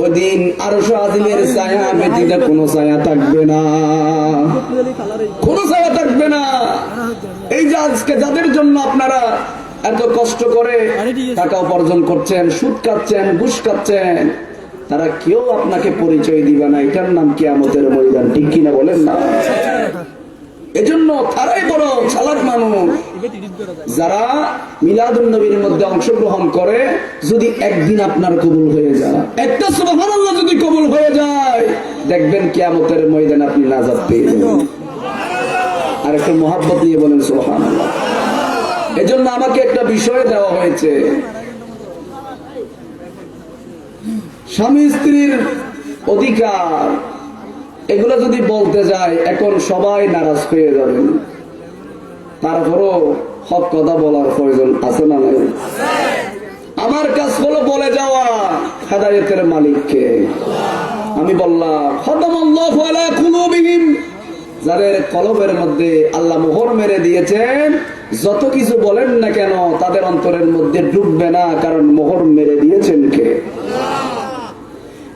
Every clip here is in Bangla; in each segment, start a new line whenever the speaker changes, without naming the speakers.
ওদিন আরশ আজিমের ছায়া ব্যতীত কোনো ছায়া থাকবে না, কোনো ছায়া থাকবে না। এই যে আজকে যাদের জন্য আপনারা এত কষ্ট করে টাকা উপার্জন করছেন, সুদ খাচ্ছেন, ঘুষ খাচ্ছেন, তারা কেউ আপনাকে পরিচয় দিবে না। এটার নাম কিয়ামতের ময়দান, ঠিক কিনা বলেন না? এজন্য তারাই বড় চালাক মানুষ যারা মিলাদুন নবীর মধ্যে অংশগ্রহণ করে। যদি একদিন আপনার কবুল হয়ে যায়, একটা সুবহানাল্লাহ যদি কবুল হয়ে যায়, দেখবেন কিয়ামতের ময়দানে আপনি নাজাত পেয়ে যাবেন। আর একটু মহব্বত নিয়ে বলেন সুবহানাল্লাহ। এজন্য আমাকে একটা বিষয় দেওয়া হয়েছে, স্বামী স্ত্রীর অধিকার, এগুলো যদি বলতে যায় এখন সবাই নারাজ হয়ে যাবেন। তারপরও হক কথা বলার প্রয়োজন আছে না নাই? আমার কাজ হলো বলে যাওয়া হেদায়েতের মালিককে। আমি বললাম খতামাল্লাহু আলা কুলুবিহিম, যাদের কলবের মধ্যে আল্লাহ মোহর মেরে দিয়েছেন, যত কিছু বলেন না কেন তাদের অন্তরের মধ্যে ঢুকবে না, কারণ মোহর মেরে দিয়েছেন কে?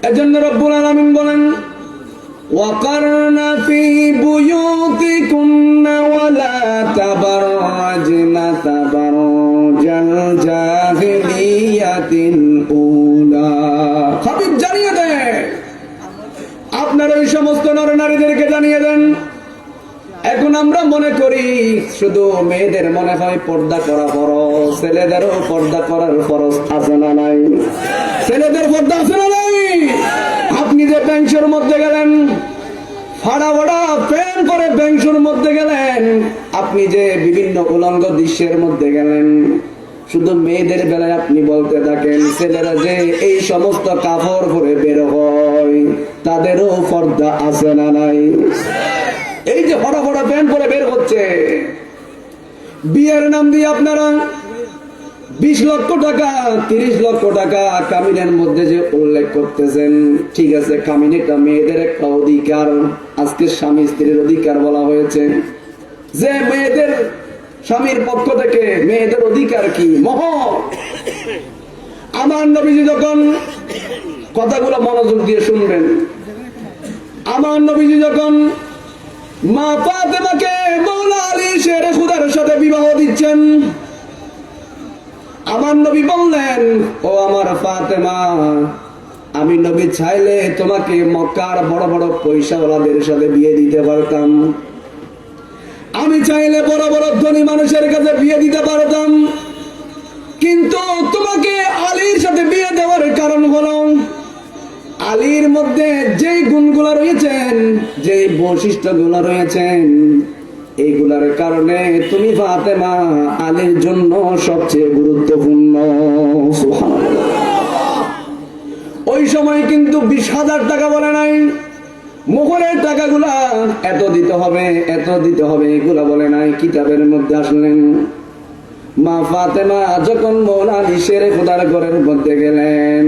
এজন্য রব্বুল আলামিন বলেন وَقَرْنَ فِي بُيُوتِكُنَّ وَلَا تَبَرَّجْنَ تَبَرُّجَ الْجَاهِلِيَّةِ الْأُولَى। হাবিব জানিয়ে দেন, আপনারা ওই সমস্ত নরনারীদেরকে জানিয়ে দেন। এখন আমরা মনে করি শুধু মেয়েদের মনে হয় পর্দা করা ফরজ, ছেলেদেরও পর্দা করার ফরজ আছে না নাই? ছেলেদের পর্দা আছে না নাই? আপনি যে ব্যাংকের মধ্যে গেলেন, ফাড়া ফাড়া প্যান করে ব্যাংকের মধ্যে গেলেন, আপনি যে বিভিন্ন উলঙ্গ দৃশ্যের মধ্যে গেলেন, শুধু মেয়েদের বেলায় আপনি বলতে থাকেন ছেলেরা যে এই সমস্ত কাপড় পরে বের হয়, তাদেরও পর্দা আছে না নাই? এই যে ফাড়া ফাড়া প্যান পরে বের হচ্ছে, বিয়ের নাম দিয়ে আপনারা 20 লক্ষ টাকা 30 লক্ষ টাকা কামিনের মধ্যে যে উল্লেখ করতেছেন, ঠিক আছে, কামিনেটা মেয়েদের একটা অধিকার। আজকে স্বামী স্ত্রীর অধিকার বলা হয়েছে, যে মেয়েদের স্বামীর পক্ষ থেকে মেয়েদের অধিকার কি? মোহর। আমার নবীজি যখন, কথাগুলো মনোযোগ দিয়ে শুনবেন, আমার নবীজি যখন মা ফাতেমাকে মওলা আলী শেরে খুদার সাথে বিবাহ দিচ্ছেন, আমার নবী বললেন, ও আমার ফাতেমা, আমি নবী চাইলে তোমাকে মক্কার বড় বড় পয়সাওয়ালাদের সাথে বিয়ে দিতে পারতাম, আমি চাইলে বড় বড় ধনী মানুষের কাছে বিয়ে দিতে পারতাম, কিন্তু তোমাকে আলীর সাথে বিয়ে দেওয়ার কারণ হলো আলীর মধ্যে যেই গুণগুলো রয়েছেন, যেই বৈশিষ্ট্যগুলো রয়েছেন, এইগুলার কারণে তুমি ফাতেমা আলীর জন্য সবচেয়ে গুরুত্বপূর্ণ। ওই সময় কিন্তু 20,000 টাকা বলে নাই, মোহরের টাকাগুলা এত দিতে হবে, এত দিতে হবে, এগুলা বলে নাই। কিতাবের মধ্যে আসলেন মা ফাতেমা যখন মওলা আলী শেরে খোদার ঘরের মধ্যে গেলেন,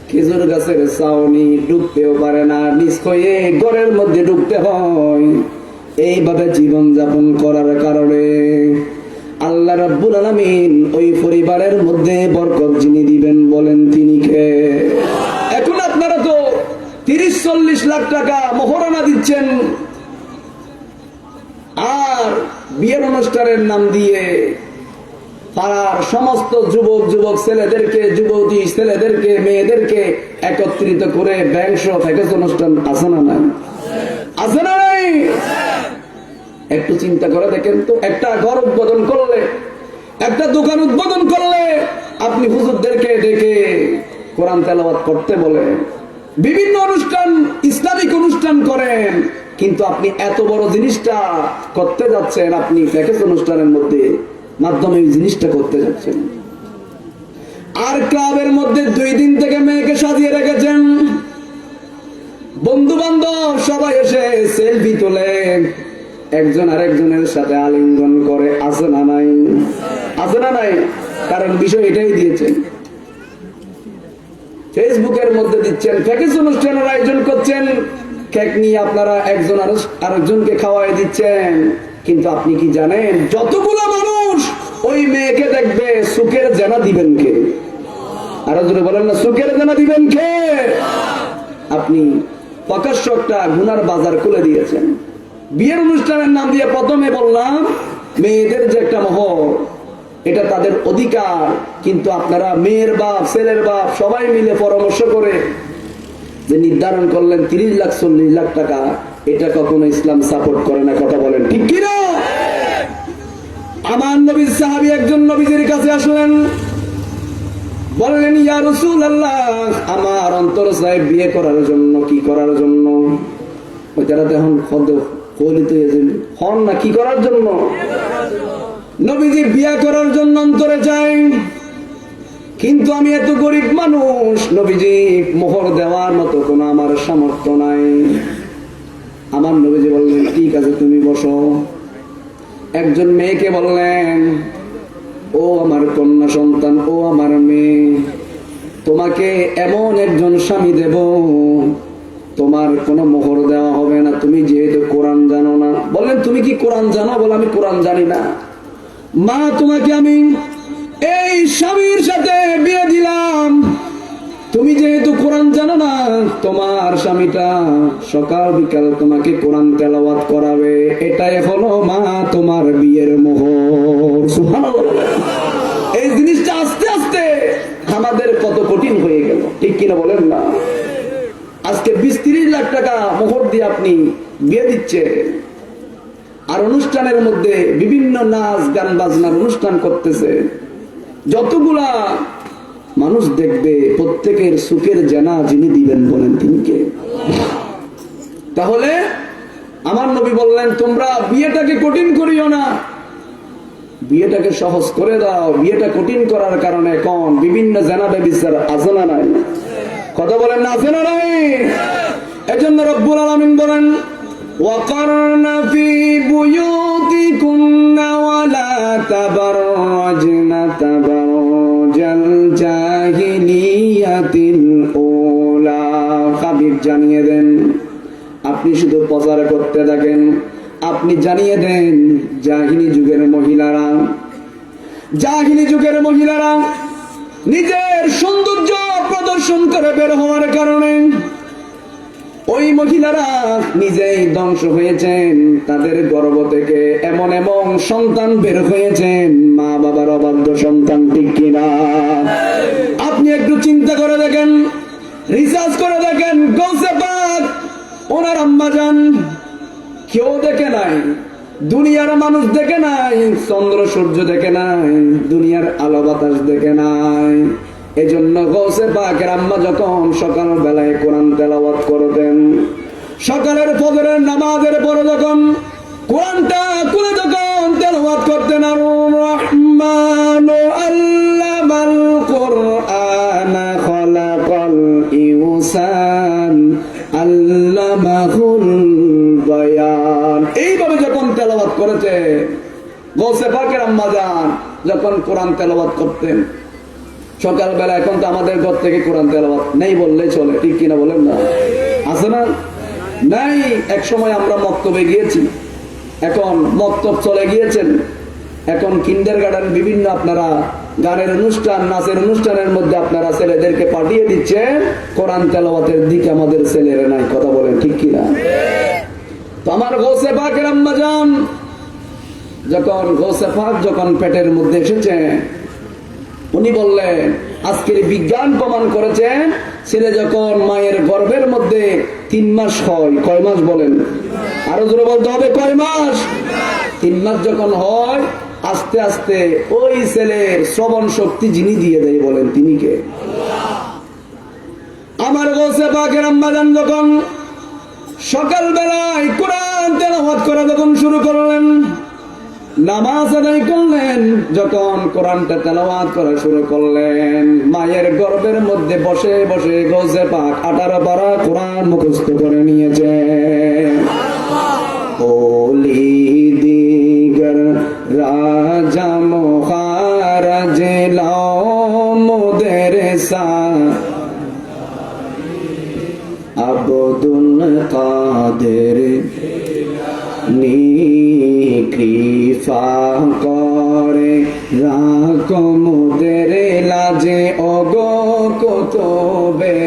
খেজুর গাছের ছাউনি ঢুকতেও পারে না, নিচ হয়ে ঘরের মধ্যে ঢুকতে হয়। এইভাবে জীবন যাপন করার কারণে আল্লাহ রাব্বুল আলামিন ওই পরিবারের মধ্যে বরকত যিনি দিবেন বলেন তিনি কে? এখন আপনারা তো 30-40 লাখ টাকা মোহরানা দিচ্ছেন, আর বিয়ের অনুষ্ঠানের নাম দিয়ে পাড়ার সমস্ত যুবক ছেলেদেরকে, যুবতী ছেলেদেরকে, মেয়েদেরকে একত্রিত করে ব্যাংক সহ ফ্যাকাস অনুষ্ঠান আছে না নাই? আছে না নাই? একটু চিন্তা করে দেখেন তো, একটা ঘর উদ্বোধন করলে, একটা দোকান উদ্বোধন করলে, আপনি হুজুরদেরকে ডেকে কোরআন তেলাওয়াত করতে বলে, বিভিন্ন অনুষ্ঠান, ইসলামিক অনুষ্ঠান করেন, কিন্তু আপনি এত বড় জিনিসটা করতে যাচ্ছেন, আপনি প্যাকেজ অনুষ্ঠানের মধ্যে মাধ্যমে এই জিনিসটা করতে যাচ্ছেন। আর ক্লাবের মধ্যে 2 দিন থেকে মেয়েকে সাজিয়ে রেখেছেন, বন্ধু বান্ধব সবাই এসে সেলফি তোলে, একজন আরেকজনের সাথে আলিঙ্গন করে, আছে না নাই? আছে না নাই? কারণ বিষয় এটাই দিয়েছেন, ফেসবুকের মধ্যে দিচ্ছেন, প্যাকেজ অনুষ্ঠানের আয়োজন করছেন, কেক নিয়ে আপনারা একজন আরেকজনকে খাওয়াই দিচ্ছেন। কিন্তু আপনি কি জানেন যতগুলো মানুষ ওই মেয়েকে দেখবে সুখের জানা দিবেন কে? আরো জোরে বলেন না, সুখের জানা দিবেন কে? আপনি প্রকাশ্য একটা গুনার বাজার খুলে দিয়েছেন। বিয়ের অনুষ্ঠানের নাম দিয়ে প্রথমে বললাম মেয়েদের যে একটা মোহর, এটা তাদের অধিকার, কিন্তু আপনারা মেয়ের বাপ ছেলের বাপ সবাই মিলে পরামর্শ করে যে নির্ধারণ করলেন 30 লাখ 40 লাখ টাকা। এটা কখনো ইসলাম সাপোর্ট করে না, কথা বলেন ঠিক কিনা? আমার নবীর সাহাবী একজন নবীজির কাছে আসলেন, বললেন ইয়া রাসূলুল্লাহ, আমার অন্তর চায় বিয়ে করার জন্য। কি করার জন্য? ওইটারা এখন হন না, কি করার জন্য? নবীজি বিয়ে করার জন্য অন্তরে চাই, কিন্তু আমি এত গরিব মানুষ, নবীজি মোহর দেওয়ার মতো কোনো আমার সামর্থ্য নাই। আমার নবীজি বললেন ঠিক আছে তুমি বসো। একজন মেয়েকে বললেন, ও আমার কন্যা সন্তান, ও আমার মেয়ে, তোমাকে এমন একজন স্বামী দেব, তোমার কোনো মোহর দেওয়া হবে না, তুমি যেহেতু কোরআন জানো না। বললেন তুমি কি কোরআন জানো? বলে আমি কোরআন জানি না। মা তোমাকে আমি এই স্বামীর সাথে বিয়ে দিলাম, তুমি যেহেতু কোরআন জানো না, তোমার স্বামীটা সকাল বিকাল তোমাকে কোরআন তেলাওয়াত করাবে, এটাই হলো মা তোমার বিয়ের মোহর। সুবহানাল্লাহ। এই জিনিসটা আস্তে আস্তে আমাদের কত কঠিন হয়ে গেল, ঠিক কিনা বলেন না? আজকে 20-30 লাখ টাকা মোহর দিয়ে আপনি বিয়ে দিচ্ছে, আর অনুষ্ঠানের মধ্যে বিভিন্ন নাচ গান বাজনার অনুষ্ঠান করতেছে। যতগুলা মানুষ দেখবে, প্রত্যেকের সুখের জানা যিনি দিবেন বলেন তিনি কে? তাহলে আমার নবী বললেন তোমরা বিয়েটাকে কঠিন করিও না, বিয়েটাকে সহজ করে দাও। বিয়েটা কঠিন করার কারণে এখন বিভিন্ন জানা ব্যভিচার আছে না নাই? কথা বলেন না, আছে না নাই? এজন্য রব্বুল আলামিন বলেন ওয়াকারনা ফি বুয়ুতিকুন্না ওয়ালা তাবাররাজনা তাবারুজাল জাহিলিয়াতিল উলা। হাবিব জানিয়ে দেন, আপনি শুধু প্রচার করতে থাকেন, আপনি জানিয়ে দেন জাহিলি যুগের মহিলারা নিজের সৌন্দর্য প্রদর্শন করে বের হওয়ার কারণে ওই মহিলারা নিজেই ধ্বংস হয়েছেন। তাদের গর্ভ থেকে এমন এমন সন্তান বের হয়েছেন, মা বাবার অবাধ্য সন্তান, ঠিক কিনা? আপনি একটু চিন্তা করে দেখেন, রিসার্চ করে দেখেন, গৌসে পাক ওনার আম্মা জান কেউ দেখে নাই, দুনিয়ার মানুষ দেখে নাই, চন্দ্র সূর্য দেখে নাই, দুনিয়ার আলো বাতাস দেখে নাই। এজন্য গৌসে পাকের আম্মা যখন সকাল বেলায় কোরআন তেলাওয়াত করতেন, সকালের ফজরের নামাজের পরে যখন কোরআনটা খুলে যখন তেলাওয়াত করতেন, আর রহমানু আল্লামাল কুরআনা খালাকাল ইনসান আল্লামাহুল বায়ান, এইভাবে যখন তেলাওয়াত করেছে গৌসে পাকের আম্মা জান, যখন কোরআন তেলাওয়াত করতেন সকালবেলা। এখন তো আমাদের ঘর থেকে কোরআন তেলাওয়াত নেই বললেই চলে, ঠিক কিনা বলেন না? আছে না? নাই। এক সময় আমরা মক্তবে গিয়েছি, এখন মক্তব চলে গিয়েছেন, এখন কিন্ডারগার্টেন বিভিন্ন আপনারা গানের অনুষ্ঠান নাচের অনুষ্ঠানের মধ্যে আপনারা ছেলেদেরকে পাঠিয়ে দিচ্ছেন, কোরআন তেলাওয়াতের দিকে আমাদের ছেলেরা নাই, কথা বলেন ঠিক কিনা? তো আমার গৌসে পাকের আম্মা জান যখন গৌসে পাক যখন পেটের মধ্যে এসেছে, উনি বললেন আজকের বিজ্ঞান প্রমাণ করেছেন ছেলে যখন মায়ের গর্ভের মধ্যে 3 মাস হয়, কয় মাস বলেন? আরো জোরে বলতে হবে, কয় মাস? 3 মাস যখন হয়, আস্তে আস্তে ওই ছেলের শ্রবণ শক্তি যিনি দিয়ে দেয় বলেন তিনি কে? আমার গৌসে পাকের আম্মা জান যখন সকাল বেলায় কোরআন তেলাওয়াত করা যখন শুরু করলেন, নামাজ আদায় করলেন, যখন কোরআনটা তেলাওয়াত করা শুরু করলেন, মায়ের গর্ভের মধ্যে বসে বসে গৌসে পাক 18 পারা কোরআন মুখস্থ করে নিয়েছে। ওলি দিগর রাজা মহারাজ লাও মুদেরসা আব্দুল কাদের নি কৃপা করে রাখো মোদের লাজে ওগো কুতুবে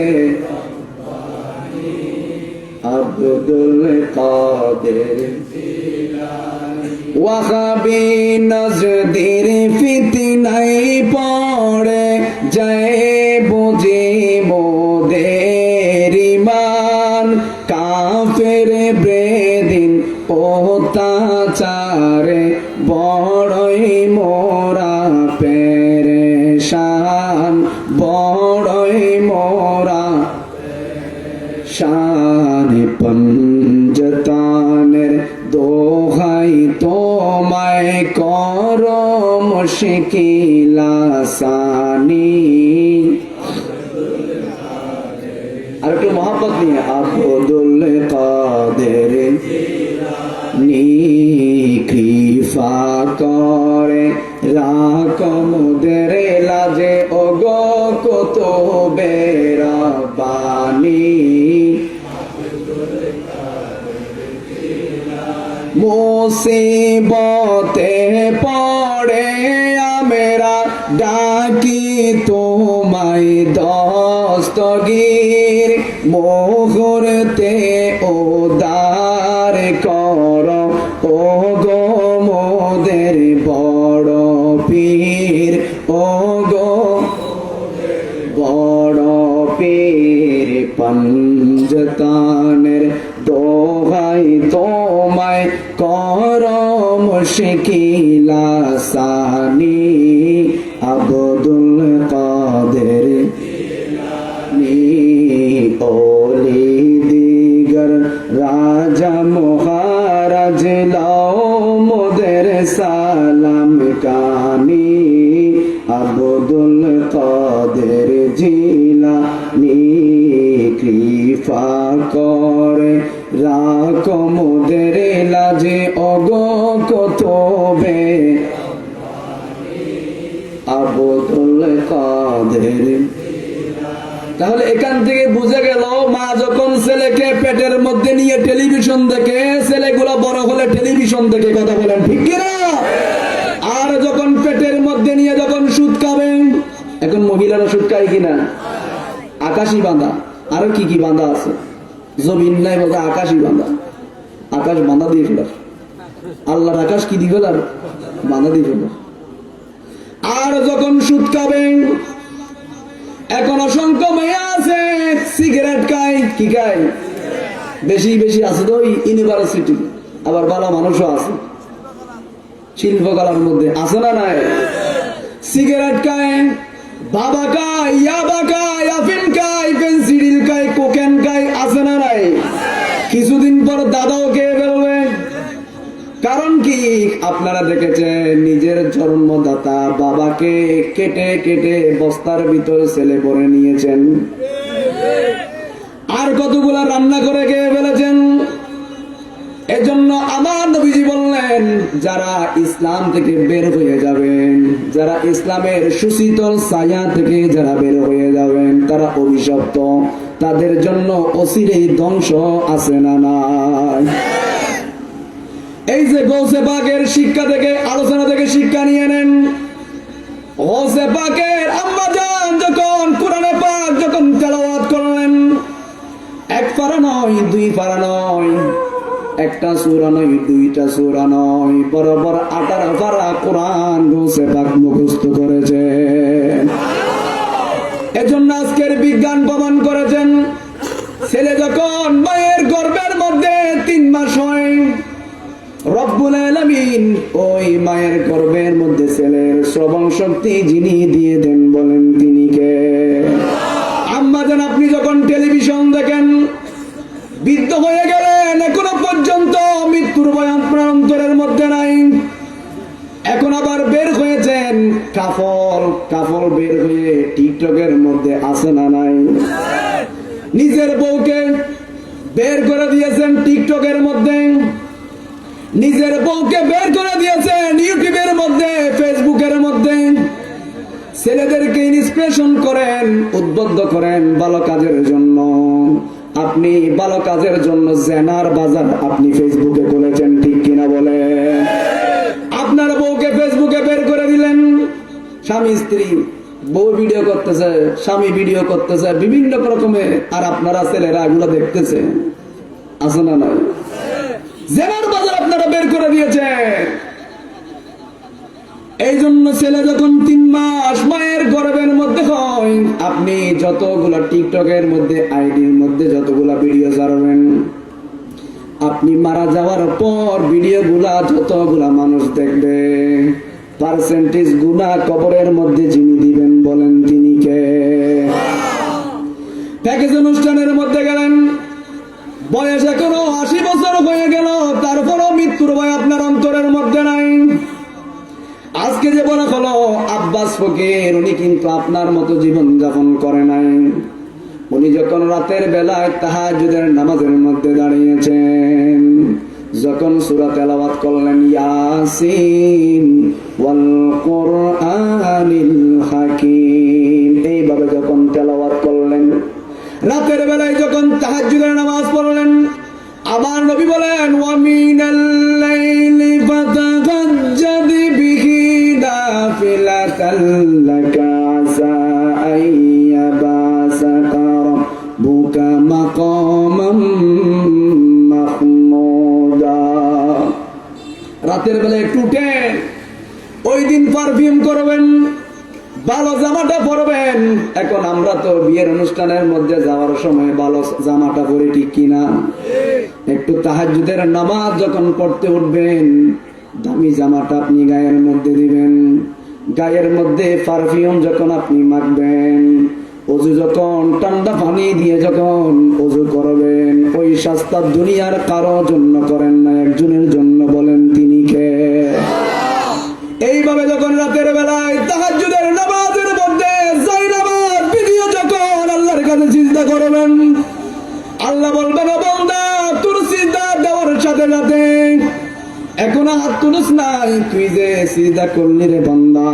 আব্দুল কাদের ওয়াহাবি নজদির ফিতনায় পড়ে যায় বুঝি মোদের ঈমান কাফের বেদিন অত্যাচারে বড়ই মোরা পেরেশান বড়ই মোরা শান পঞ্জতানের দোহাই তোমায় করো মুশকিল আসানি। আর একটু মহব্বত নিয়ে আব্দুল কাদের নি কৃপা করে রাখো মোদের লাজে ওগো কুতুবে রব্বানি। মুসিবতে পড়ে আমরা ডাকি তোমায় দস্তগীর মুহূর্তে উদ্ধার করো ও গো মোদের বড় পীর ও গো বড় পীর পঞ্জতানের দোহাই তোমায় করো মুশকিল আসানি। আব্দুল কাদের নি ওলি দিগর রাজা মহারাজ লাও মোদের সালাম কানি। আব্দুল কাদের জিলানী কৃপা করে রাখো মোদের লাজে ওগো কুতুবে আব্দুল কাদের। তাহলে এখান থেকে বুঝে গেল মা যখন ছেলেকে পেটের মধ্যে নিয়ে টেলিভিশন দেখে ছেলেগুলো বড় হলে টেলিভিশন দেখে, কথা বলেন ঠিক কিনা? আর যখন পেটের মধ্যে নিয়ে যখন সুদ খাবেন, এখন মহিলারা সুদ খায় কিনা? আকাশি বাঁধা, আরো কি কি বাঁধা আছে, জমিন নাই বলতে আকাশই বাঁধা, আকাশ বাঁধা দিয়ে ফেলার, আল্লাহর আকাশ কি দিয়ে ফেলার? বাঁধা দিয়ে ফেলার। আর যখন সুদ খাবেন, এখন অসংখ্য মেয়ে আছে সিগারেট খায়, কি খায়? বেশি বেশি আছে তো ইউনিভার্সিটি, আবার ভালো মানুষও আছে শিল্পকলার মধ্যে, আছে না নাই? সিগারেট খায়, বাবা খায়, ইয়াবা খায়, আফিম খায়, পেন্সিডিল খায়, কোকেন খায়, আছে না নাই? কিছুদিন পর দাদাও খেয়ে ফেলবে। কারণ কি? আপনারা দেখেছেন নিজের জন্মদাতা বাবাকে কেটে কেটে বস্তার ভিতরে ছেলে পরে নিয়েছেন, আর কতগুলা রান্না করে খেয়ে ফেলেছেন। এজন্য আমার নবীজি বললেন, যারা ইসলাম থেকে বের হয়ে যাবেন, যারা ইসলামের সুশীতল ছায়া থেকে যারা বের হয়ে যাবেন, তারা অভিশপ্ত, তাদের জন্য অচিরেই ধ্বংস আছে না নাই? এই যে গৌসে পাকের শিক্ষা থেকে, আলোচনা থেকে শিক্ষা নিয়ে নেন। গৌসে পাকের আম্মা জান যখন কোরআনে পাক যখন তেলাওয়াত করলেন, এক পারা নয়, দুই পারা নয়, একটা সূরা নয়, দুইটা সূরা নয়, বরাবর 18 পারা কোরআন গৌসে পাক মুখস্থ করেছে। এজন্য আজকের বিজ্ঞান প্রমাণ করেছেন, ছেলে যখন মায়ের গর্ভের মধ্যে 3 মাস হয়, রব্বুল আলামিন ওই মায়ের গর্ভের মধ্যে ছেলের শ্রবণ শক্তি যিনি দিয়ে দেন, বলেন তিনি কে? আম্মা জান, আপনি যখন টেলিভিশন দেখেন, বৃদ্ধ হয়ে গেলেন, এখনো পর্যন্ত মৃত্যুর ভয় আপনার অন্তরের মধ্যে নাই। এখন আবার বের হয়েছেন কাফল বের হয়ে টিকটকের মধ্যে আছে না নাই? নিজের বউকে বের করে দিয়েছেন টিকটকের মধ্যে, নিজের বউকে বের করে দিয়েছেন ইউটিউবের মধ্যে, ফেসবুকের মধ্যে। ছেলেদেরকে ইন্সপিরেশন করেন, উদ্বুদ্ধ করেন ভালো কাজের জন্য। আপনি ভালো কাজের জন্য জেনার বাজার আপনি ফেসবুকে খুলেছেন, ঠিক কিনা বলে? আপনি আপনার বউকে ফেসবুকে বের করে দিলেন, স্বামী স্ত্রী, বউ ভিডিও করতেছে, স্বামী ভিডিও করতেছে বিভিন্ন রকমের, আর আপনারা ছেলেরা এগুলো দেখতেছে, আছে না নয়? জেনার বাজার আপনারা বের করে দিয়েছে। এই জন্য ছেলে যখন 3 মাস মায়ের গর্ভের মধ্যে হয়, আপনি যতগুলা টিকটকের মধ্যে, আইডির মধ্যে যতগুলা ভিডিও ছাড়বেন, আপনি মারা যাওয়ার পর ভিডিওগুলা যতগুলা মানুষ দেখবে, পার্সেন্টেজ গুণা কবরের মধ্যে যিনি দিবেন বলেন তিনি কে? প্যাকেজ অনুষ্ঠানের মধ্যে গেলেন, বয়স এখনো 80 বছর হয়ে গেল, তারপরও মৃত্যুর ভয় আপনার অন্তরের মধ্যে নাই। আজকে যে বলা হলো আব্বাস ফকির, উনি কিন্তু আপনার মতো জীবন যাপন করে নাই। উনি যখন রাতের বেলায় তাহাজ্জুদের নামাজের মধ্যে দাঁড়িয়েছেন, যখন সূরা তেলাওয়াত করলেন ইয়াসিন ওয়াল কুরআনিল হাকীম, এইভাবে যখন তেলাওয়াত করলেন, রাতের বেলায় যখন তাহাজ্জুদের নামাজ পড়লেন, আমার নবী বলেন ওয়া মিনাল লাইলি ফাতাহাজ্জাদ বিহি নাফিলাতাল লাকা আসা আইয়াবাসাকা রাব্বুকা মাকামাম মাহমুদা। রাতের বেলা একটু উঠেন, ওই দিন পারফিউম করবেন, ভালো জামাটা পরবেন। এখন আমরা তো বিয়ের অনুষ্ঠানের মধ্যে যাওয়ার সময় ভালো জামাটা পরে, ঠিক কিনা? একটু তাহাজ্জুদের নামাজ যখন পড়তে উঠবেন, দামি জামাটা আপনি গায়ের মধ্যে দিবেন, গায়ের মধ্যে পারফিউম যখন আপনি মাখবেন, অজু যখন ঠান্ডা পানি দিয়ে যখন অজু করবেন, ওই সস্তা দুনিয়ার কারো জন্য করেন না, একজনের জন্য, বলেন তিনি কে? এইভাবে যখন রাতের বেলায় তাহাজ্জুদের নামাজের মধ্যে যাই নামাজ ভিডিও যখন আল্লাহর কাছে সিজদা করবেন, আল্লাহ বলবেন ও বান্দা, তোর সিজদা দেওয়ার সাথে সাথে এখনো হাত তুলস নাই, তুই যে সিজদা করলি রে বান্দা,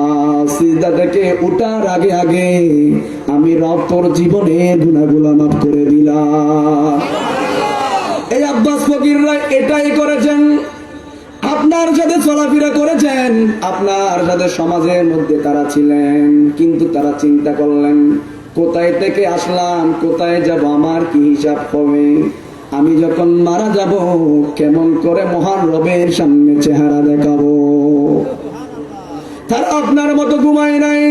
সিজদা থেকে উঠার আগে আগে আমি রব তোর জীবনের গুনাহগুলো মাফ করে দিলাম। এই আব্বাস ফকিররা এটাই করেছেন, আপনার সাথে চলাফেরা করেছেন, আপনার সাথে সমাজের মধ্যে তারা ছিলেন, কিন্তু তারা চিন্তা করলেন কোথায় থেকে আসলাম, কোথায় যাব, আমার কি হিসাব হবে, আমি যখন মারা যাব কেমন করে মহান রবের সামনে চেহারা দেখাবো। তারা আপনার মতো ঘুমায় নাই,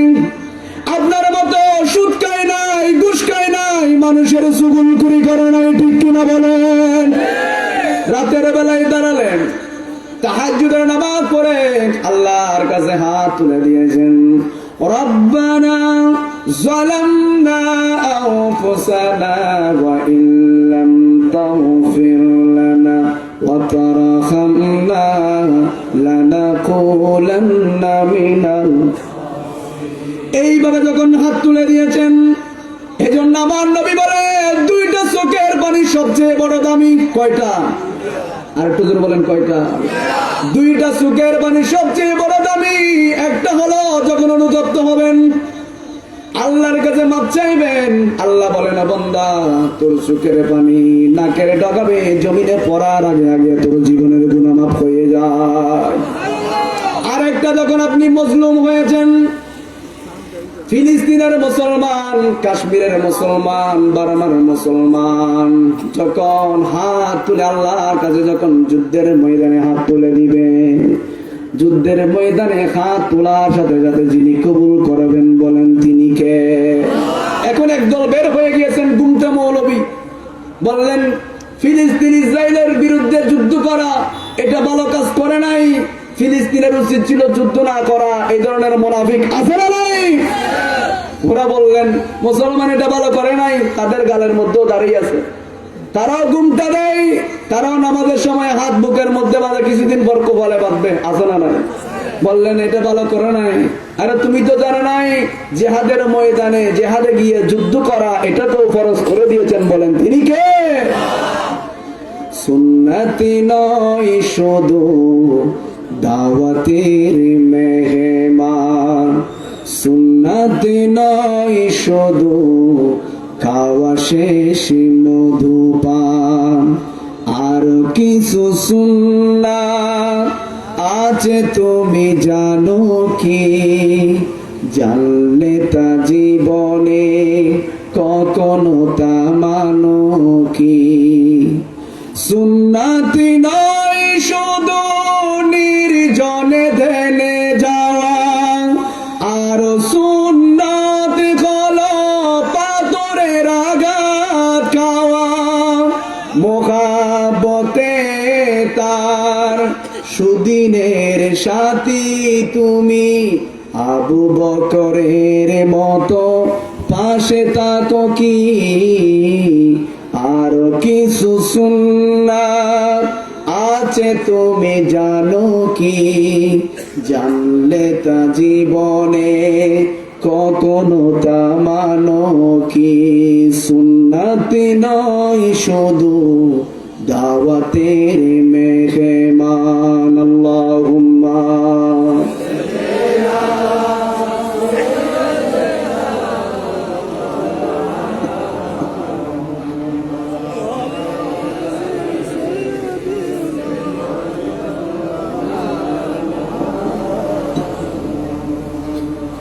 আপনার মতো সুদ খায় নাই, ঘুষ খায় নাই, মানুষের চুগলখড়ি করে নাই, ঠিক কিনা বলেন? রাতের বেলায় দাঁড়ালেন, তাহাজ্জুদের নামাজ পড়ে আল্লাহর কাছে হাত তুলে দিয়েছেন, রব্বানা যালামনা আনফুসানা ওয়া ইল্লাম তাগফির লানা ওয়া তারহামনা লানাকুলান্না মিনাল। এইভাবে যখন হাত তুলে দিয়েছেন, এজন্য আমার নবী বলে 2টা চোখের পানি সবচেয়ে বড় দামি। কয়টা? আর একটু জোরে বলেন, কয়টা? 2টা চোখের পানি সবচেয়ে বড় দামি। একটা হলো যখন অনুতপ্ত হবেন, আল্লাহর কাছে মাপ চাইবেন, আল্লাহ বলেন বান্দা, তোর চোখের পানি নাকের ডগাবে, জমিনে পড়ার আগে আগে তোর জীবনের গুনাহ মাফ হয়ে যায়। আর একটা যখন আপনি মজলুম হয়েছেন, ফিলিস্তিনের মুসলমান, কাশ্মীরের মুসলমান, বার্মার মুসলমান, যখন হাত তুলে আল্লাহর কাছে যখন যুদ্ধের ময়দানে হাত তুলে দিবে, যুদ্ধের ময়দানে হাত তোলার সাথে সাথে যিনি কবুল করবেন বলেন তিনি কে? এখন একদল বের হয়ে গিয়েছেন গুমটা মৌলবী, বললেন ফিলিস্তিন ইসরায়েলের বিরুদ্ধে যুদ্ধ করা এটা ভালো কাজ করে নাই, ফিলিস্তিনের উচিত ছিল যুদ্ধ না করা। এই ধরনের মুনাফিক আছে না নাই? ওরা বললেন মুসলমান এটা ভালো করে নাই, তাদের গালের মধ্যেও দাঁড়িয়ে আছে, তারাও ঘুমটা দেয়, তারাও নামাজের সময় হাত বুকের মধ্যে বাঁধে, কিছুদিন পর কপালে বাঁধবে, আছে না নাই? বললেন এটা ভালো করে নাই। আরে তুমি তো জানো নাই জিহাদের ময়দানে, জিহাদে গিয়ে যুদ্ধ করা এটা তো ফরজ করে দিয়েছেন, বলেন তিনি কে? সুন্নতি নয় শুধু দাওয়াতের মেহমান, সুন্নতি নয় শুধু খাওয়া শেষ মধুপান, আর কিছু সুন্নাত আছে তুমি জানো কি, জানলে তা জীবনে কখনো তা মানো কি। সুন্নাতি নয় শুধু নির্জনে ধ্যানে যাওয়া, আর সুন্নাত হলো পাথরের আঘাত খাওয়া। মোহাব্বতে তার সুদিনের সাথী তুমি, আবু বকরের মতো পাশে থাকো কি। আর কিছু সুন্নাত আছে তুমি জানো কি, জানলে তা জীবনে কখনো তা মানো কি। সুন্নাতি নয় শুধু দাওয়াতের মেহমান। আল্লাহুম্মা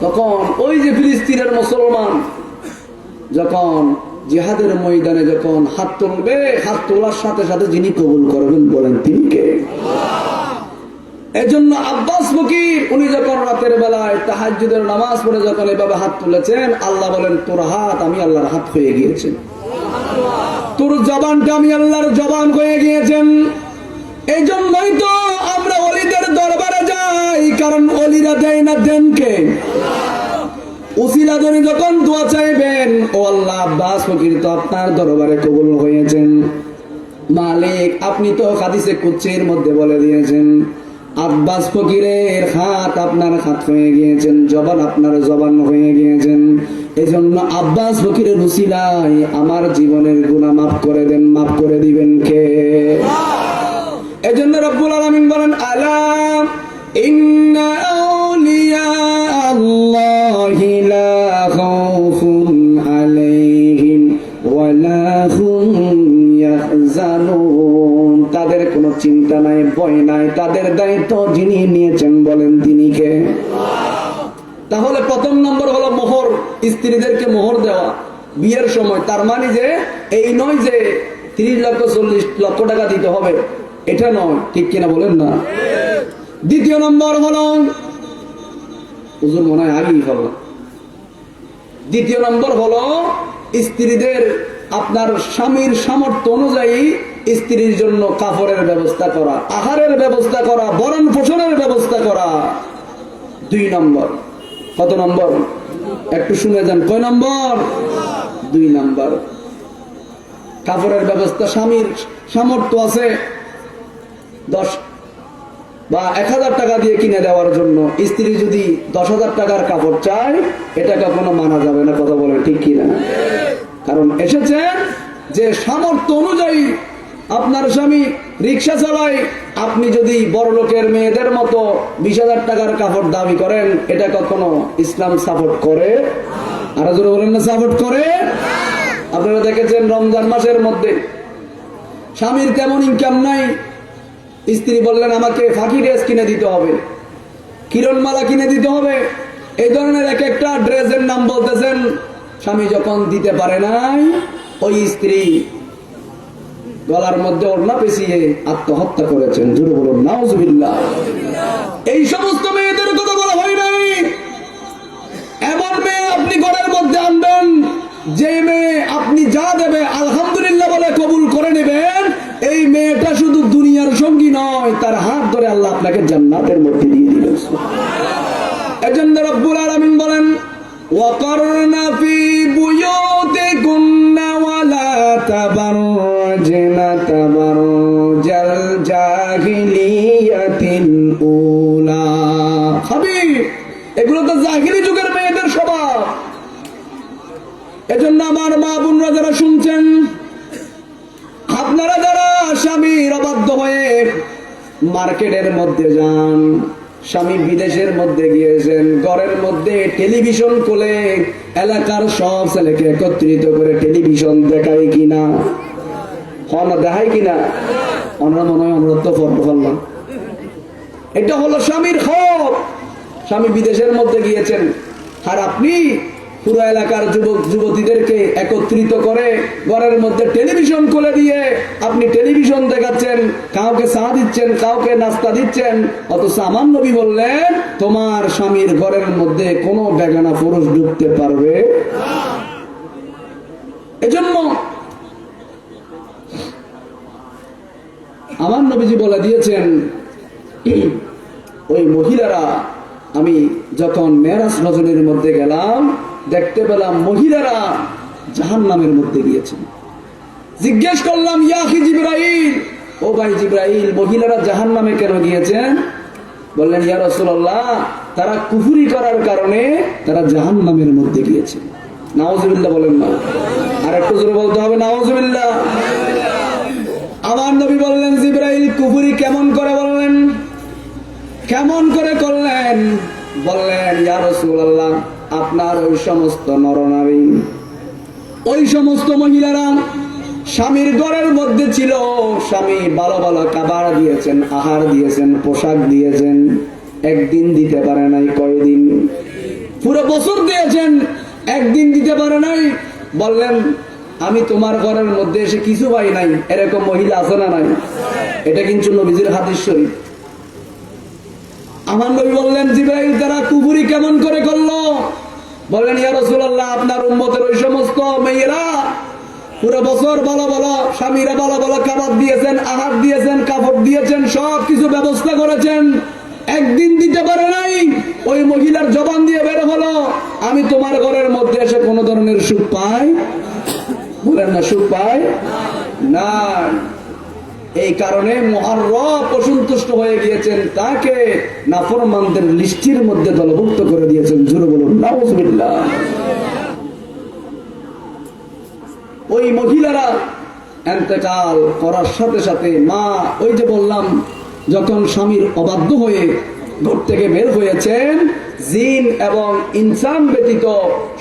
তখন ওই যে ফিলিস্তিনের মুসলমান যখন জিহাদের ময়দানে যখন হাত তুলবে, হাত তোলার সাথে সাথে যিনি কবুল করবেন বলেন তিনি কে? এজন্য আব্বাস ফকির উনি যখন রাতের বেলায় তাহাজ্জুদের নামাজ পড়ে যখন এভাবে হাত তুলেছেন, আল্লাহ বলেন তোর হাত আমি আল্লাহর হাত হয়ে গিয়েছেন, তোর জবানটা আমি আল্লাহর জবান হয়ে গিয়েছেন। এই জন্যই তো আমরা ওলিদের দরবারে যাই, কারণ ওলিরা দেয় না দেন কে? উসিলা ধরে যখন দোয়া চাইবেন, ও আল্লাহ আব্বাস ফকির তো আপনার দরবারে কবুল হয়েছেন, মালিক আপনি তো হাদিসে কুদসির মধ্যে বলে দিয়েছেন আব্বাস ফকিরের হাত আপনার হাত হয়ে গিয়েছেন, জবান আপনার জবান হয়ে গিয়েছেন। এজন্য আব্বাস ফকিরের উসিলায় আমার জীবনের গুনাহ মাফ করে দেন। মাফ করে দিবেন কে? এজন্য রব্বুল আলামিন বলেন আলা ইন্না আউলিয়া আল্লাহি লা খাউফুন আলাইহিম ওয়া লা হুম ইয়াহজানুন। তাদের কোনো চিন্তা নাই, ভয় নাই, তাদের দায়িত্ব যিনি নিয়েছেন বলেন তিনি কে? তাহলে প্রথম নম্বর হলো মোহর, স্ত্রীদেরকে মোহর দেওয়া বিয়ের সময়। তার মানে যে এই নয় যে 30 লক্ষ 40 লক্ষ টাকা দিতে হবে, এটা নয়, ঠিক কিনা বলেন না? দ্বিতীয় নম্বর হলো, হুজুর মনে হয় আগেই হলো, দ্বিতীয় নম্বর হলো স্ত্রীদের আপনার স্বামীর সামর্থ্য অনুযায়ী স্ত্রীর জন্য কাপড়ের ব্যবস্থা করা, আহারের ব্যবস্থা করা, ভরণ পোষণের ব্যবস্থা করা। 2 নম্বর। কত নম্বর? একটু শুনে যান, কয় নম্বর? 2 নম্বর। কাপড়ের ব্যবস্থা, স্বামীর সামর্থ্য আছে 10 বা 1000 টাকা দিয়ে কিনে দেওয়ার জন্য, স্ত্রী যদি 10,000 টাকার কাপড় চায়, এটা কখনো মানা যাবে না। কথা বলে ঠিক কিনা? কারণ এসেছে যে সামর্থ্য অনুযায়ী আপনার স্বামী রিক্সা চালায়, আপনি যদি বড় লোকের মেয়েদের মতো 20,000 টাকার কাপড় দাবি করেন, এটা কখনো ইসলাম সাপোর্ট করে? আর জোরে বলেন না, সাপোর্ট করে? আপনারা দেখেছেন রমজান মাসের মধ্যে স্বামীর তেমন ইনকাম নাই, স্ত্রী বললেন আমাকে ফাঁকি ড্রেস কিনে দিতে হবে, কিরণমালা কিনে দিতে হবে, এই ধরনের এক একটা ড্রেসের নাম বলতেছেন। স্বামী যখন দিতে পারে নাই, ওই স্ত্রী গলার মধ্যে ওড়না পেঁচিয়ে আত্মহত্যা করেছেন। জোরে বলুন নাউজুবিল্লাহ। এই সমস্ত মেয়েদের কথা বলা হয় নাই। এমন মেয়ে আপনি ঘরের মধ্যে আনবেন, যে মেয়ে আপনি যা দেবে আলহামদুলিল্লাহ বলে কবুল করে নেবেন। এই মেয়েটা শুধু দুনিয়ার সঙ্গী নয়, তার হাত ধরে আল্লাহ আপনাকে জান্নাতের মধ্যে দিয়ে দিবেন। এজন্য রব্বুল আলামিন বলেন ওয়াকারনা ফি বুয়ুতিকুন্না ওয়ালা তাবাররাজনা তাবারুজাল জাহিলিয়াতিল উলা। হাবিব, এগুলো তো জাহিলি যুগের মেয়েদের স্বভাব। এজন্য আমার মা বোনরা যারা শুনছেন, আপনারা যারা স্বামীর অবাধ্য হয়ে মার্কেটের মধ্যে যান, স্বামী বিদেশের মধ্যে গিয়েছেন, ঘরের মধ্যে টেলিভিশন খুলে এলাকার সব ছেলেকে একত্রিত করে টেলিভিশন দেখায় কিনা? দেখায় কিনা? আমরা মনে হয় আমরা তো ফটো ফেললাম। এটা হলো স্বামীর হক। স্বামী বিদেশের মধ্যে গিয়েছেন, আর আপনি পুরো এলাকার যুবক যুবতীদেরকে একত্রিত করে ঘরের মধ্যে টেলিভিশন খুলে দিয়ে আপনি টেলিভিশন দেখাচ্ছেন, কাউকে চা দিচ্ছেন, কাউকে নাস্তা দিচ্ছেন। অথচ আমার নবী বললেন, তোমার স্বামীর ঘরের মধ্যে কোনো বেগানা পুরুষ ঢুকতে পারবে না। এজন্য আমার নবীজি বলে দিয়েছেন, ওই মহিলারা, আমি যখন মেরাজ রজনীর মধ্যে গেলাম দেখতে পেলাম মহিলারা জাহান্নামের মধ্যে গিয়েছেন। জিজ্ঞেস করলাম, ইয়া আখি জিবরাইল, ও ভাই জিবরাইল, মহিলারা জাহান্নামে কেন গিয়েছেন? বললেন, ইয়া রাসূলুল্লাহ, তারা কুফরি করার কারণে তারা জাহান্নামের মধ্যে গিয়েছে। নাউজুবিল্লাহ বলেন না, আর একটু জোরে বলতে হবে নাউজুবিল্লাহ। আমার নবী বললেন, জিবরাইল কুফরি কেমন করে বললেন, কেমন করে করলেন? বললেন, ইয়া রাসূলুল্লাহ, আপনার ওই সমস্ত নরনারী, ওই সমস্ত মহিলারা স্বামীর ঘরের মধ্যে ছিল, স্বামী ভালো ভালো খাবার দিয়েছেন, আহার দিয়েছেন, পোশাক দিয়েছেন, একদিন দিতে পারে নাই। কয়দিন? পুরো বছর দিয়েছেন, একদিন দিতে পারে নাই। বললেন, আমি তোমার ঘরের মধ্যে এসে কিছু পাই নাই। এরকম মহিলা আছে না নাই? এটা কিন্তু নবীজির হাদিস শরীফ। আমার নবী বললেন, জিবরাইল তারা কুফরি কেমন করে করলো? বললেন, ইয়া রাসূলুল্লাহ, আপনার উম্মতের ওই সমস্ত মেয়েরা পুরো বছর ভালো ভালো স্বামীরা ভালো ভালো খাবার দিয়েছেন, আহার দিয়েছেন, কাপড় দিয়েছেন, সব কিছু ব্যবস্থা করেছেন, একদিন দিতে পারে নাই। ওই মহিলার জবান দিয়ে বের হলো, আমি তোমার ঘরের মধ্যে এসে কোন ধরনের সুখ পাই? বলেন না, সুখ পাই না। এই কারণে মুআররব অসন্তুষ্ট হয়ে গিয়েছেন, তাকে নাফরমানদের লিস্টির মধ্যে দলভুক্ত করে দিয়েছেন। জোরে বলুন নাউজুবিল্লাহ। ওই মহিলারা ইন্তেকাল করার সাথে সাথে মা, ওই যে বললাম, যখন স্বামীর অবাধ্য হয়ে ঘর থেকে বের হয়েছেন, জিন এবং ইনসান ব্যতীত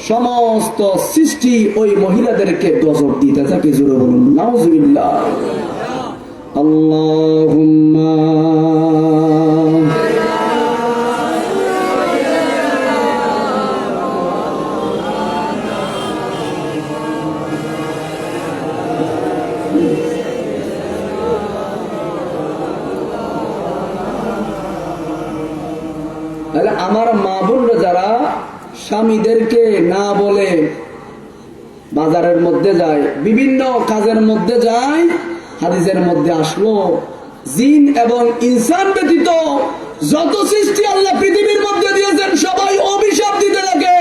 সমস্ত সৃষ্টি ওই মহিলাদেরকে গজব দিতে থাকে। জোরে বলুন নাউজুবিল্লাহ। আল্লাহুম্মা তাহলে আমার মা বোনরা যারা স্বামীদেরকে না বলে বাজারের মধ্যে যায়, বিভিন্ন কাজের মধ্যে যায়, হাদিসের মধ্যে আসলো, জিন এবং ইনসান ব্যতীত যত সৃষ্টি আল্লাহ পৃথিবীর মধ্যে দিয়েছেন সবাই অভিশাপ দিতে থাকে।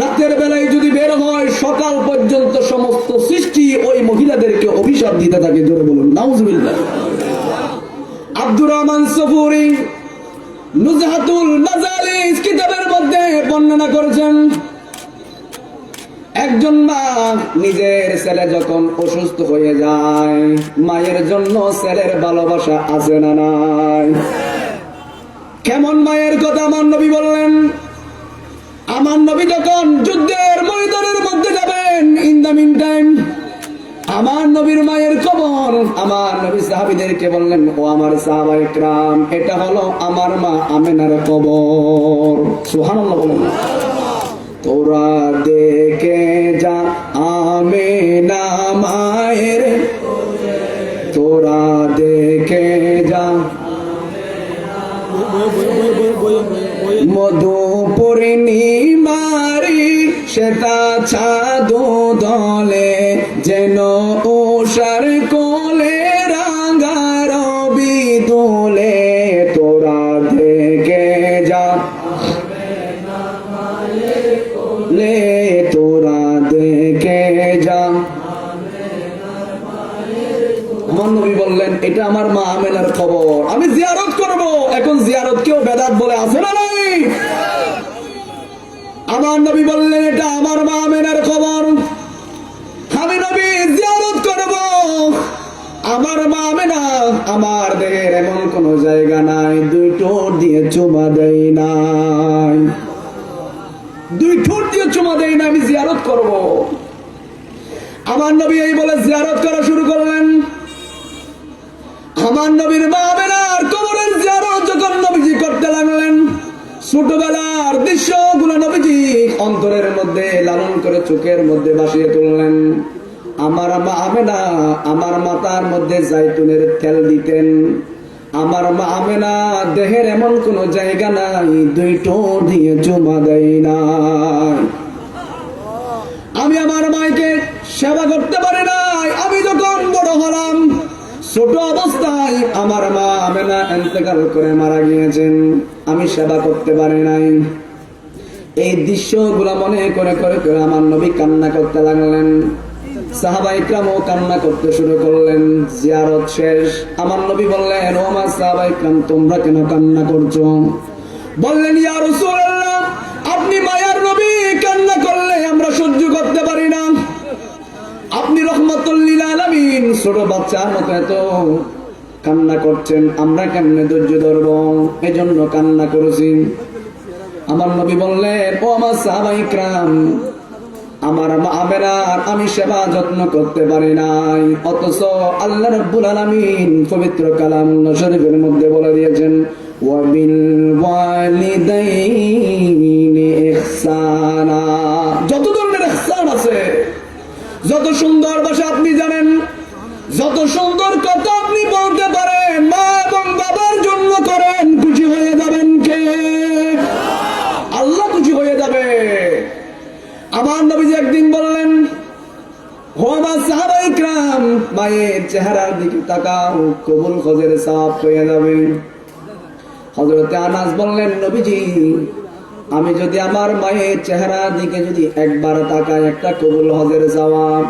রাতের বেলায় যদি বের হয়, সকাল পর্যন্ত সমস্ত সৃষ্টি ওই মহিলাদেরকে অভিশাপ দিতে থাকে। জোরে বলুন নাউজুবিল্লাহ। আব্দুর রহমান সফুরি নুজহাতুল মাজালিস কিতাবের মধ্যে বর্ণনা করেছেন, একজন মা নিজের ছেলে যখন অসুস্থ হয়ে যায়, মায়ের জন্য ছেলের ভালোবাসা আছে না নাই? কেমন মায়ের কথা আমার নবী বললেন। আমার নবী যখন যুদ্ধের ময়দানের মধ্যে যাবেন, ইন দ্য মিন টাইম আমার নবীর মায়ের কবর, আমার নবী সাহাবীদেরকে বললেন, ও আমার সাহাবায়ে কেরাম, এটা হলো আমার মা আমেনার কবর। সুবহানাল্লাহ বলেন। তোরা দেখে যা আমেনা মায়ের, তোরা দেখে যা মধু পূর্ণিমারি সেটা ছাদু দলে, যেন ওষার কোলে রাঙা রবি দোলে। তোরা দেখে যা লে, তোরা দেখে যা। আমার নবী বললেন, এটা আমার মা আমেনার খবর, আমি জিয়ারত করব। এখন জিয়ারত কেউ বেদাত বলে আছে না নাই? আমার নবী বললেন, এটা আমার মা আমেনার খবর, আমি নবী জিয়ারত করব। আমার মা আমেনা, আমার দেহের এমন কোন জায়গা নাই দুই ঠোঁট দিয়ে চুমা দেয় নাই, দুই ঠোঁট দিয়ে চুমা দেয় না, আমি জিয়ারত করব। আমার নবী এই বলে জিয়ারত করা শুরু করলেন। আমার নবীর মা আমেনার কবরের জিয়ারত যখন নবী ছোটবেলার দৃশ্যগুলো নবীজি অন্তরের মধ্যে লালন করে চোখের মধ্যে ভাসিয়ে তুললেন। আমার মা আমেনা আমার মাথার মধ্যে জাইতুনের তেল দিতেন। আমার মা আমেনা দেহের এমন কোন জায়গা নাই দুই ঠোঁট দিয়ে চুমা দেয় না। আমি আমার মাকে সেবা করতে পারি নাই। আমি যখন বড় হলাম, ছোট অবস্থায় আমার মা আমেনা ইন্তেকাল করে মারা গিয়েছেন, আমি সেবা করতে পারি নাই। এই দৃশ্যগুলো মনে করে করে করে আমার নবী কান্না করতে লাগলেন। সাহাবায়ে কেরামও কান্না করতে শুরু করলেন। জিয়ারত শেষ, আমার নবী বললেন, ও আমার সাহাবায়ে কেরাম, তোমরা কেন কান্না করছো? বললেন, ইয়া রাসূলুল্লাহ, আপনি মায়ার নবী, কান্না করলে আমরা সহ্য করতে পারি না। আপনি রহমাতুল লিল আলামিন, ছোট বাচ্চার মতো এত কান্না করছেন, আমরা কেমনে ধৈর্য ধরবো? এজন্য কান্না করেছি। আমার নবী বললেন, ও আমার সাহাবায়ে কেরাম, আমার মা আমেনার আমি সেবা যত্ন করতে পারি নাই, অথচ আল্লাহ রাব্বুল আলামিন পবিত্র কালাম শরীফের মধ্যে বলে দিয়েছেন, ওয়া বিল ওয়ালিদাইনি ইহসানা। যত ধরনের ইহসান আছে, যত সুন্দর ভাষা আপনি জানেন, যত সুন্দর কথা আপনি বলতে পারেন, মা এবং বাবার জন্য করেন, খুশি হয়ে যাবেন কে? আল্লাহ খুশি হয়ে যাবে। আমার নবীজি একদিন বললেন, ও আমার সাহাবায়ে কেরাম, মায়ের চেহারার দিকে তাকাও, কবুল হজের সওয়াব হয়ে যাবে। হযরতে আনাস বললেন, নবীজি, আমি যদি আমার মায়ের চেহারার দিকে যদি একবার তাকাই, একটা কবুল হজের সওয়াব।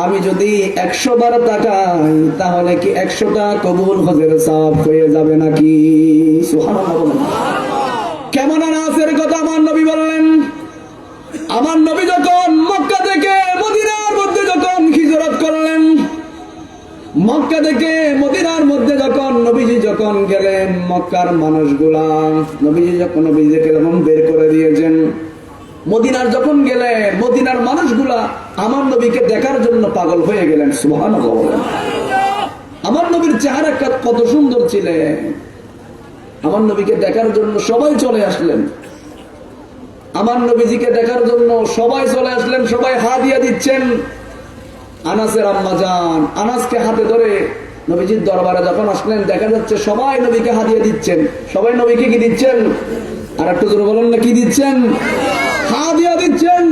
আমি যদি 100 বার তাকাই, তাহলে কি 100টা কবুল হজের সওয়াব হয়ে যাবে নাকি? সুবহানাল্লাহ। কেমন আনাসের কথা আমার নবী বললেন। আমার নবী যখন মক্কা থেকে মদিনার মধ্যে যখন হিজরত করলেন, মক্কা থেকে মদিনার মধ্যে যখন নবীজি যখন গেলেন, মক্কার মানুষগুলা নবীজিকে যখন বের করে দিয়েছেন, মদিনার যখন গেলেন, মদিনার মানুষগুলা আমার নবীকে দেখার জন্য পাগল হয়ে গেলেন। সুবহানাল্লাহ। আমার নবীর চেহারা কত সুন্দর ছিলেন, আমার নবীকে দেখার জন্য সবাই চলে আসলেন। আমার নবীজিকে দেখার জন্য সবাই চলে আসলেন, সবাই হাত দিয়ে দিচ্ছেন। আনাসের আম্মা জান আনাসকে হাতে ধরে নবীজির দরবারে যখন আসলেন, দেখা যাচ্ছে সবাই নবীকে হাত দিয়ে দিচ্ছেন। সবাই নবীকে কি দিচ্ছেন? আর একটু জোরে বলেন না, কি দিচ্ছেন? হাত দিয়ে দিচ্ছেন।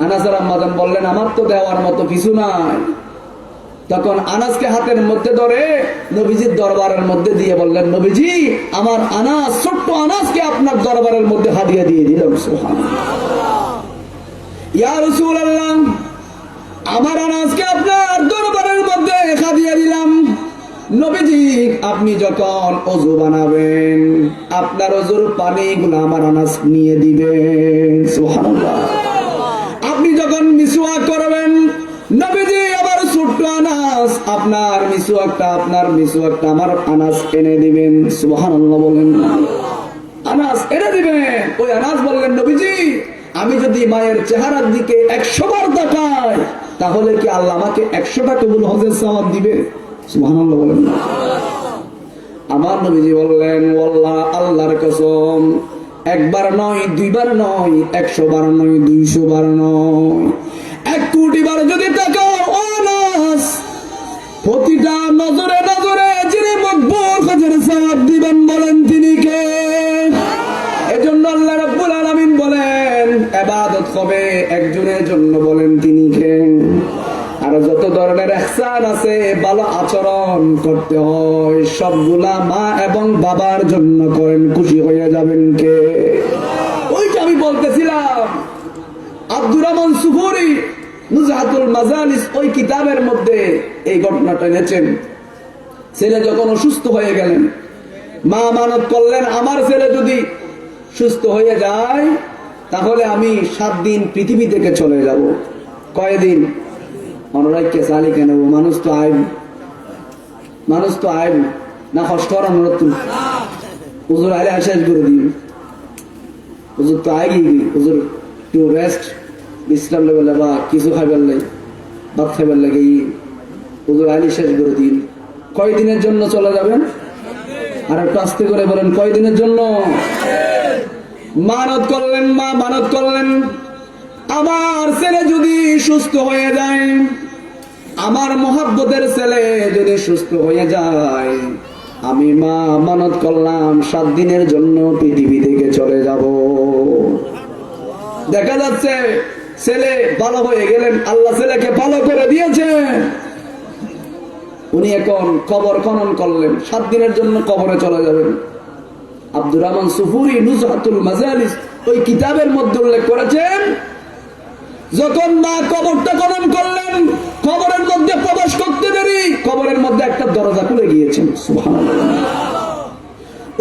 আনাসের আম্মা জান বললেন, আমার তো দেওয়ার মতো কিছু নাই। তখন আনাসকে হাতের মধ্যে ধরে নবীজির দরবারের মধ্যে দিয়ে বললেন, নবীজি, আমার আনাস, ছোট্ট আনাসকে আপনার দরবারের মধ্যে হাদিয়া দিয়ে দিলাম। সুবহানাল্লাহ। ইয়া রাসূলুল্লাহ, আমার আনাসকে আপনার দরবারের মধ্যে হাদিয়া দিলাম। নবীজি, আপনি যখন ওযু বানাবেন, আপনার ওযুর পানিগুলো আমার আনাস নিয়ে দিবেন। সুবহানাল্লাহ। আপনি যখন মিসওয়াক করবেন, নবীজি আবার ছোট্ট আনাস, আপনার মিসওয়াকটা আমার আনাস এনে দিবেন। সুবহানাল্লাহ বলেন। আনাস এনে দিবেন। ওই আনাস বললেন, নবীজি, আমি যদি মায়ের চেহারার দিকে 100 বার তাকাই, তাহলে কি আল্লাহ আমাকে 100টা কবুল হজের সওয়াব দিবে? সুবহানাল্লাহ বলেন। আমার নবীজি বললেন, ওয়াল্লাহ, আল্লাহর কসম, একবার নয়, দুইবার নয়, 100 বার নয়, 200 বার নয়, 1 কোটি বার যদি তাকাও, আনাস, প্রতিটা নজরে নজরে যিনি মকবুল হজের সওয়াব দিবেন, বলেন তিনি কে? এজন্য আল্লাহ রাব্বুল আলামিন বলেন, ইবাদত হবে একজনের জন্য, বলেন তিনি কে? আর যত ধরনের ইহসান আছে, ভালো আচরণ করতে হয়, সবগুলা মা এবং বাবার জন্য করেন, খুশি হয়ে যাবেন কে? ওইটা আমি বলতেছিলাম, আব্দুর রহমান সুফুরি নুজহাতুল মাজালিস ওই কিতাবের মধ্যে এই ঘটনাটা এনেছেন। ছেলে যখন অসুস্থ হয়ে গেলেন, মা মানত করলেন, আমার ছেলে যদি সুস্থ হয়ে যায়, তাহলে আমি 7 দিন পৃথিবী থেকে চলে যাব। কয়দিন? অনুরাগকে চালি কেন? মানুষ তো আইব না, কষ্ট করার অনুরোধ হুজুর আইলে শেষ করে দিন। হুজুর তো আই গিয়ে হুজুর একটু রেস্ট বিশ্রাম লেবেলে বা কিছু খাইবার লাগে, ভাত খাইবার লাগে, হুজুর আইলে শেষ করে দিন। কয়দিনের জন্য চলে যাবেন? আর একটু আস্তে করে বলেন, কয়দিনের জন্য? মানত করলেন, মা মানত করলেন, আমার ছেলে যদি সুস্থ হয়ে যায়, আমার মহাব্বতের ছেলে যদি সুস্থ হয়ে যায়, আমি মা মানত করলাম 7 দিনের জন্য পৃথিবী থেকে চলে যাব। দেখা যাচ্ছে ছেলে ভালো হয়ে গেলেন, আল্লাহ ছেলেকে ভালো করে দিয়েছে। উনি এখন কবর খনন করলেন, 7 দিনের জন্য কবরে চলে যাবেন। আব্দুর রহমান সুফুরি নুজহাতুল মাজালিস ওই কিতাবের মধ্যে উল্লেখ করেছেন, যখন মা কবরটা খনন করলেন, কবরের মধ্যে প্রবেশ করতে দেরি কবরের মধ্যে একটা দরজা খুলে গিয়েছেন। সুবহানাল্লাহ।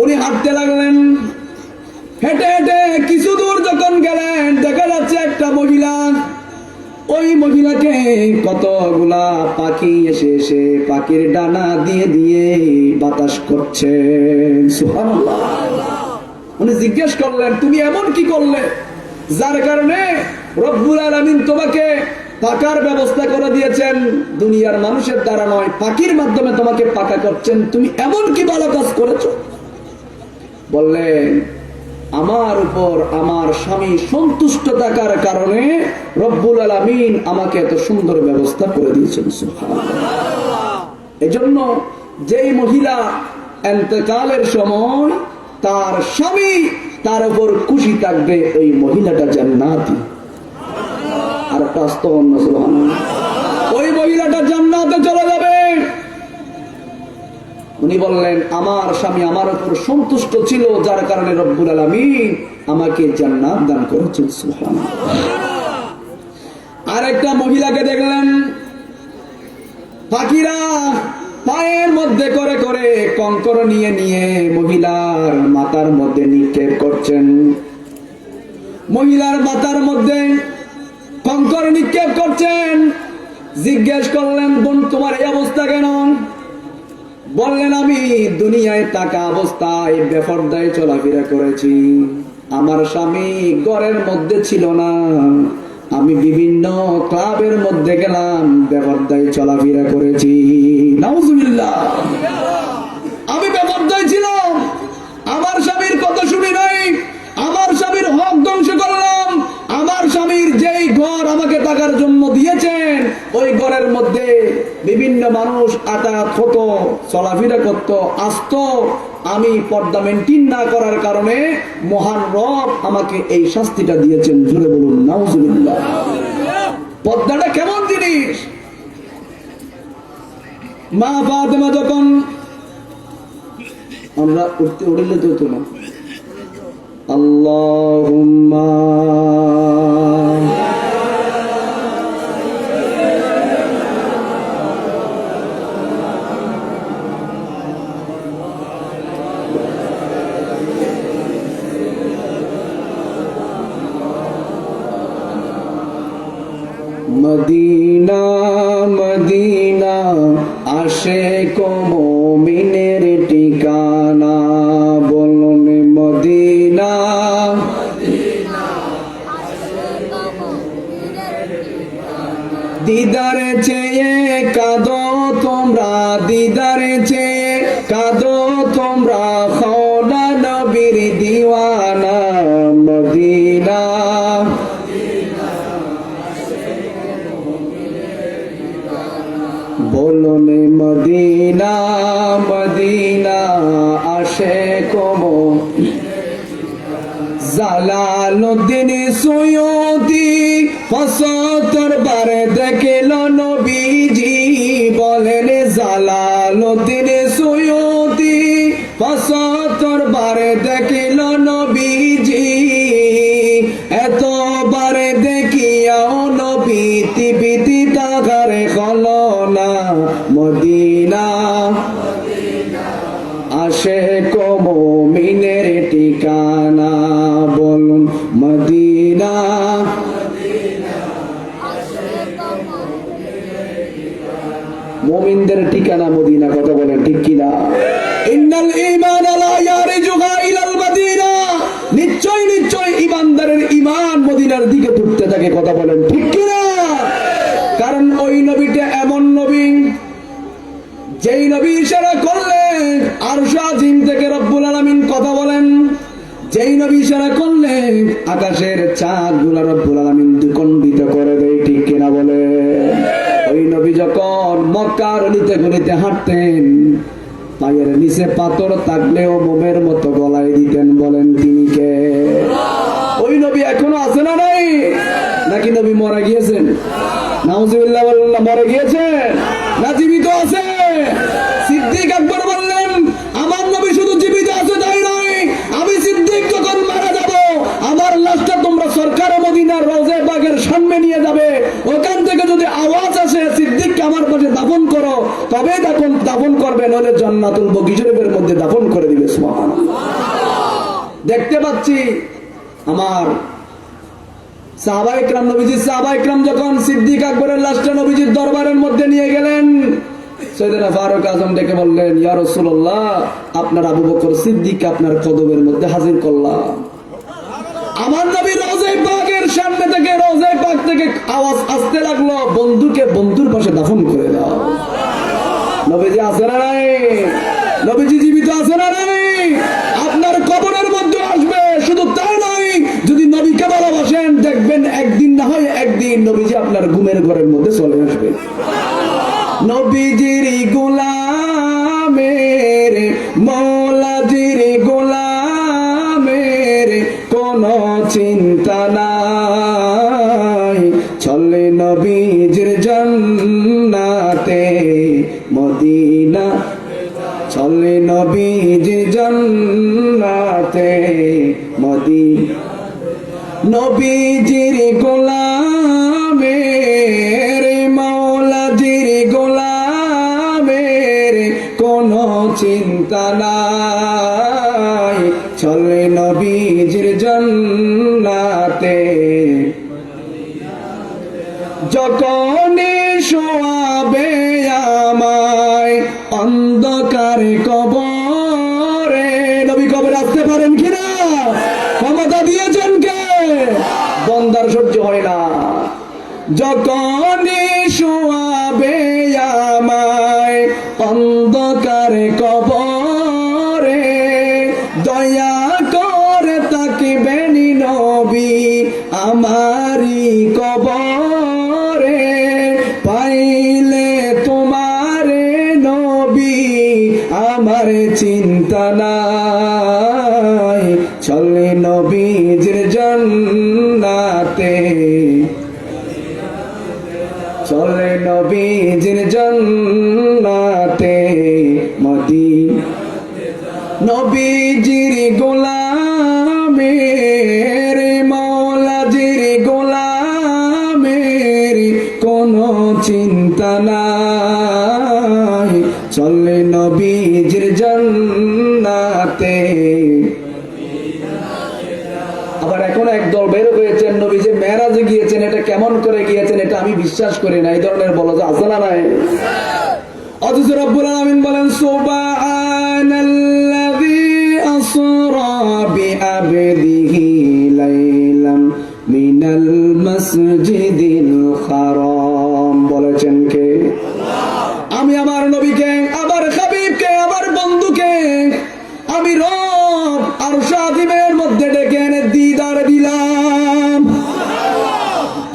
উনি হাঁটতে লাগলেন, হেঁটে হেঁটে কিছু দূর যখন গেলেন, দেখা যাচ্ছে একটা মহিলা, ওই মহিলাকে কতগুলা পাখি এসে এসে পাখির ডানা দিয়ে দিয়ে বাতাস করছে। সুবহানাল্লাহ। উনি জিজ্ঞেস করলেন, তুমি এমন কি করলে যার কারণে রব্বুল আলামিন তোমাকে পাকার ব্যবস্থা করে দিয়েছেন? দুনিয়ার মানুষের দ্বারা নয়, পাখির মাধ্যমে তোমাকে পাকা করছেন, তুমি এমন কি ভালো কাজ করেছো? বললেন, আমার উপর আমার স্বামী সন্তুষ্ট থাকার কারণে রব্বুল আলামিন আমাকে এত সুন্দর ব্যবস্থা করে দিয়েছেন। সুবহানাল্লাহ। এজন্য যেই মহিলা ইন্তেকালের সময় তার স্বামী তার উপর খুশি থাকবে, ওই মহিলাটা জান্নাতি। আর একটা আস্তাগফিরুল্লাহ, সুবহানাল্লাহ। ওই মহিলাটা জান্নাতে চলে যাবে। উনি বললেন, আমার স্বামী আমার উপর সন্তুষ্ট ছিল, যার কারণে রব্বুল আলামিন আমাকে জান্নাত দান করেছেন। সুবহানাল্লাহ। আরেকটা মহিলাকে দেখলেন, পাখিরা পায়ের মধ্যে করে করে কঙ্কর নিয়ে নিয়ে মহিলার মাথার মধ্যে নিক্ষেপ করছেন। মহিলার মাথার মধ্যে কঙ্কর নিক্ষেপ করছেন। জিজ্ঞেস করলেন, বোন তোমার এই অবস্থা কেন? বললেন, আমি দুনিয়ায় থাকা অবস্থায় বেপরদায় চলাফেরা করেছি, আমার স্বামী ঘরের মধ্যে ছিল না, আমি বিভিন্ন ক্লাবের মধ্যে গেলাম, বেপরদায় চলাফেরা করেছি। নাউজুবিল্লাহ। আমি বেপরদায় ছিলাম, আমার স্বামীর কথা শুনি নাই, আমার স্বামীর হক ধ্বংস করলাম। আমার স্বামীর যেই ঘর আমাকে থাকার জন্য দিয়েছেন, ওই ঘরের মধ্যে বিভিন্ন মানুষ আটাত হতো, চলাফেরা করত, আসত। আমি পর্দা মেনটেন না করার কারণে মহান রব আমাকে এই শাস্তিটা দিয়েছেন। জুড়ে বলুন নাউজুবিল্লাহ। পর্দাটা কেমন জিনিস? মা ফাতেমা যখন, আমরা উঠলে তো হতো না, আল্লাহুম্মা মদিনা মদিনা আশিক মুমিনের ঠিকানা, বলুন মদিনা। দিদারে চেয়ে কাঁদো তোমরা, দিদারে চেয়ে কাঁদো তোমরা, খোদা নবীর দিওয়ানা মদিনা। বলুন মদিনা মদিনা আশিক জালালউদ্দিন সুয়ুতি ৭৫ বার দেখিল নবীজি, বলেন জালালউদ্দিন সুয়ুতি ৭৫ বার দেখিল নবীজি, এতবার দেখিয়াও নবী তিবিতি তাগারে হলো না মদিনা। আশিক মুমিনের ঠিকানা, বলুন মদিনা। মুমিনদের ঠিকানা মদিনা, কথা বলেন ঠিক কিনা? ইন্নাল ঈমান লা ইয়ারজুহা ইলাল মদিনা, নিশ্চয় নিশ্চয় ঈমানদারের ঈমান মদিনার দিকে ছুটতে থাকে, কথা বলেন ঠিক কিনা? কারণ ওই নবীটা এমন নবী, যেই নবী ইশারা করলেন আরশ আজিম থেকে রব্বুল আলামিন কথা বলেন, যেই নবী ইশারা করলে আকাশের চাঁদ গুলা রব্বুল আলামিন দ্বিখণ্ডিত করে দেয়, ঠিক কিনা বলে? ওই নবী যখন মক্কার অলিতে গলিতে হাঁটতেন, পায়ের নিচে পাথর থাকলেও মোমের মতো গলায় দিতেন। বলেন তিনি কে? ওই নবী এখনো আছে না নাই? নাকি নবী মারা গিয়েছেন? নাউজুবিল্লাহ, মরে গিয়েছেন না জীবিত আছে? সিদ্দিক আকবর বললেন, আমার নবী শুধু জীবিত আছে তাই নয়, আমি সিদ্দিক যখন মারা যাব, আমার লাশটা তোমরা সরকার মদিনার রওজা পাকের সামনে নিয়ে যাবে। ওখান থেকে যদি আওয়াজ আসে সিদ্দিককে আমার পাশে দাফন করো, তবে দাফন করবে, নইলে জান্নাতুল বকী শরীফের মধ্যে দাফন করে দিবে। সুবহানাল্লাহ। দেখতে পাচ্ছি আমার সাহাবা ইকরাম, নবীজির সাহাবা ইকরাম যখন সিদ্দিক আকবরের লাশটা নবীজির দরবারের মধ্যে নিয়ে গেলেন, সাইয়েদনা ফারুক আজম ডেকে বললেন, ইয়া রাসূলুল্লাহ, আপনার আবু বকর সিদ্দিক আপনার কদমের মধ্যে হাজির করলাম। আমার নবী রওজায়ে পাকের সামনে থেকে, রওজায়ে পাক থেকে আওয়াজ আসতে লাগলো, বন্ধুকে বন্ধুর পাশে দাফন করে দাও। নবীজি আছে না নাই? নবীজি জীবিত আছে না নাই? আপনার কবরের মধ্যে আসবে। শুধু তাই নয়, যদি নবীকে ভালোবাসেন, দেখবেন একদিন না হয় একদিন নবীজি আপনার ঘুমের ঘরের মধ্যে চলে আসবে। নবীজির গোলামের, মৌলাজির গোলামের কোনো চিন্তা নাই, চলে নবীজির জান্নাতে মদিনা, চলে নবীজির জান্নাতে মদিনা। নবীজির গোলামের, মৌলাজির গোলামের কোনো চিন্তা নাই, চলে নবীজির জান্নাতে। যখন শোয়াবে আমায় অন্ধকারে কবরে, নবী কবরে আসতে পারেন কিনা? ক্ষমতা দিয়েছেন কে? বন্দার সহ্য হয় না। যখন শোয়াবে আমায় অন্ধকারে কবরে, দয়া করে তাকিবেন নবী আমারি কবরে, পাইলে তোমারে নবী আমার চিন্তা নাই, চলে নবীজির জান্নাতে, চলে নবীজির জান্নাতে মদিনা। নবীজির গোলামের, মৌলাজির গোলামের কোনো চিন্তা নাই, চলে নবীজির জান্নাতে। আবার এখন একদল বের হয়েছেন, নবী যে মেরাজে গিয়েছেন, এটা কেমন করে গিয়েছেন এটা আমি বিশ্বাস করি না, এই ধরনের বলা যায় আছে না নাই? অথচ রব্বুল আলামিন বলেন, সুবহানাল্লাযী আসরা বিআবদিহি লাইলাম মিনাল মাসজিদিল হারাম। বলেছেন কে? আমি আমার নবীকে, আমার হাবিবকে, আমার বন্ধুকে আমি রব আরশ আযীমের মধ্যে ডেকে এনে দিদার দিলাম।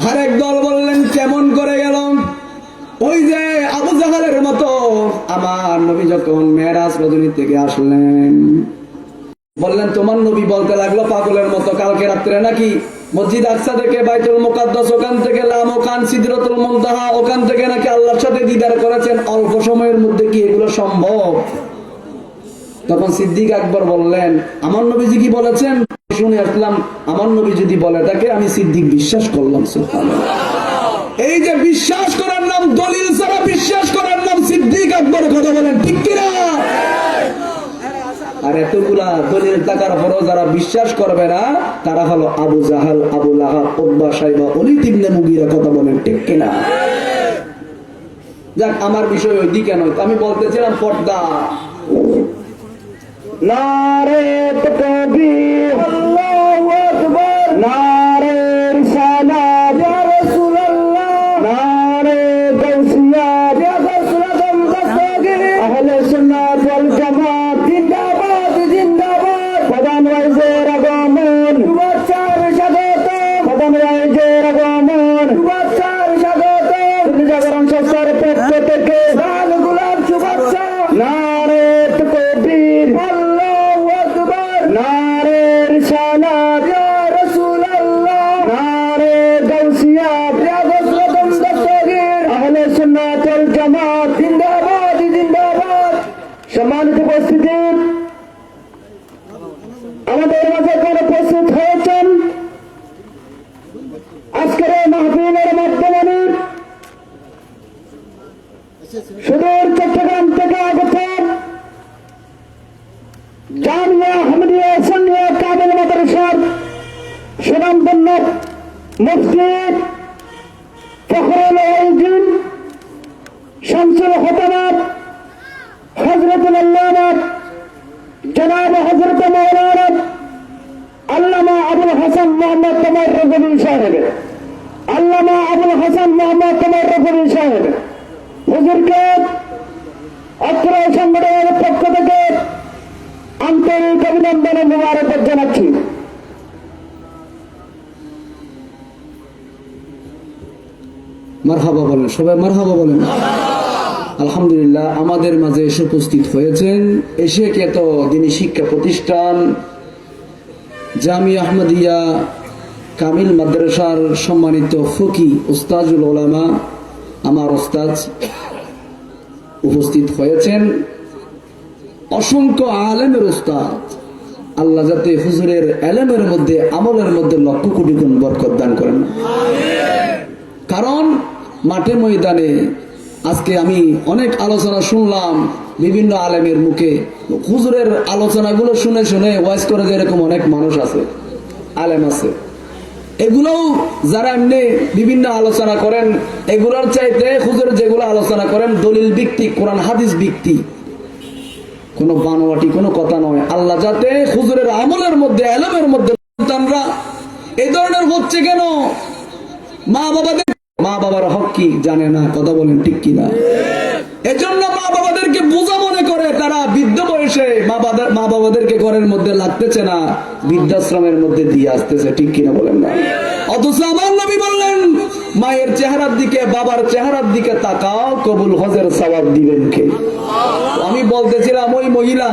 আরেক দল বললেন, কেমন করে গেল? ওই যে আবু জাহালের মতো আমার নবী যখন মেরাজ রজনী থেকে আসলেন, বললেন তোমার নবী বলতে লাগলো পাগলের মতো, কালকে রাত্রে নাকি মসজিদ আকসা থেকে বাইতুল মুকাদ্দাস, ওখান থেকে লামকান সিদরাতুল মুনতাহা, ওখান থেকে নাকি আল্লাহর সাথে দিদার করেছেন। অল্প সময়ের মধ্যে কি এগুলো সম্ভব? তখন সিদ্দিক আকবর বললেন, আমার নবীজি কি বলেছেন শুনে আসলাম, আমার নবী যদি বলে তাকে আমি সিদ্দিক বিশ্বাস করলাম। সুবহানাল্লাহ। এই যে বিশ্বাস করার নাম, দলিল ছাড়া বিশ্বাস করার নাম সিদ্দিক আকবর। কথা বলেন ঠিক কিনা? আর এতগুলা দলিল থাকার পরও যারা বিশ্বাস করবে না, তারা হলো আবু জাহাল, আবু লাহাব, উতবা, শাইবা, ওলীদ ইবনে মুগীরা। কথা বলেন ঠিক কিনা? যাক, আমার বিষয় ওই দিকে নয়, আমি বলতেছিলাম পর্দা। নারে তাকবীর, আল্লাহু আকবার, নারে রিসালাত, ইয়া রাসূলুল্লাহ, নারে গাউসিয়া, ইয়া গাউসুল দস্তগীর, আহলে সুন্নাত ওয়াল জামাত জিন্দাবাদ, জিন্দাবাদ। প্রধান ওয়াইজের আগমে
ইসলামী জাগরণ সংস্থার পক্ষ থেকে লাল গোলাপ শুভেচ্ছা। নারে তাকবীর, আল্লাহু আকবার, নারে রিসালাত, ইয়া রাসূলুল্লাহ, নারে গাউসিয়া, ইয়া গসরাতুল দস্তগীর, আহলে সুন্নাত ওয়াল জামাত জিন্দাবাদ জিন্দাবাদ। সম্মানিত উপস্থিতি, আমাদের মাঝে যারা প্রস্তুত হয়েছেন আজকের এই মাহফিলের মাধ্যমে সুদূর চট্টগ্রাম থেকে আগত জামিয়া আহমদিয়া সুন্নিয়া কামিল মাদ্রাসার সুনামধন্য মুফতি ফখরুল আলম শামসুল হতানাত হযরতুল আল্লামা জনাব হযরত মাওলানা আল্লামা আবুল হাসান মোহাম্মদ কামাল রজবী সাহেব, আল্লামা আবুল হাসান মোহাম্মদ কামাল রজবী সাহেব হুজুরকে অত্র সংগঠনের পক্ষ থেকে আন্তরিক অভিনন্দন ও মোবারকবাদ জানাচ্ছি।
মারহাবা বলেন, সবাই মারহাবা বলেন। আলহামদুলিল্লাহ, আমাদের মাঝে এসে উপস্থিত হয়েছেন এসে খ্যাত দিনী শিক্ষা প্রতিষ্ঠান জামিয়া আহমদিয়া কামিল মাদ্রাসার সম্মানিত ফকি উস্তাজুল উলামা, আমার উস্তাজ উপস্থিত হয়েছেন, অসংখ্য আলেমের উস্তাদ। আল্লাহ যাতে হুজুরের এলেমের মধ্যে আমলের মধ্যে লক্ষ কোটি গুণ বরকত দান করেন। কারণ মাঠে ময়দানে আজকে আমি অনেক আলোচনা শুনলাম বিভিন্ন আলেমের মুখে, হুজুরের আলোচনাগুলো শুনে শুনে ওয়াজ করে যেরকম অনেক মানুষ আছে, আলেম আছে, এগুলোও যারা এমনি বিভিন্ন আলোচনা করেন এগুলোর চাইতে হুজুর যেগুলো আলোচনা করেন দলিল ভিত্তিক, কোরআন হাদিস ভিত্তিক, কোনো বানোয়াটি কোনো কথা নয়। আল্লাহ যাতে হুজুরের আমলের মধ্যে এলেমের মধ্যে সন্তানরা এই ধরনের হচ্ছে কেন, মা বাবার হক কি জানে না, কথা বলেন ঠিক কিনা? এজন্য মা বাবাদেরকে বোঝা মনে করে তারা বৃদ্ধ বয়সে মা বাবাদেরকে ঘরের মধ্যে লাগতেছে না, বৃদ্ধাশ্রমের মধ্যে দিয়ে আসতেছে, ঠিক কিনা বলেন না? অথচ আমার নবী বললেন মায়ের চেহারার দিকে বাবার চেহারার দিকে তাকাও, কবুল হজের সওয়াব দিবেন কে? আমি বলতেছিলাম ওই মহিলা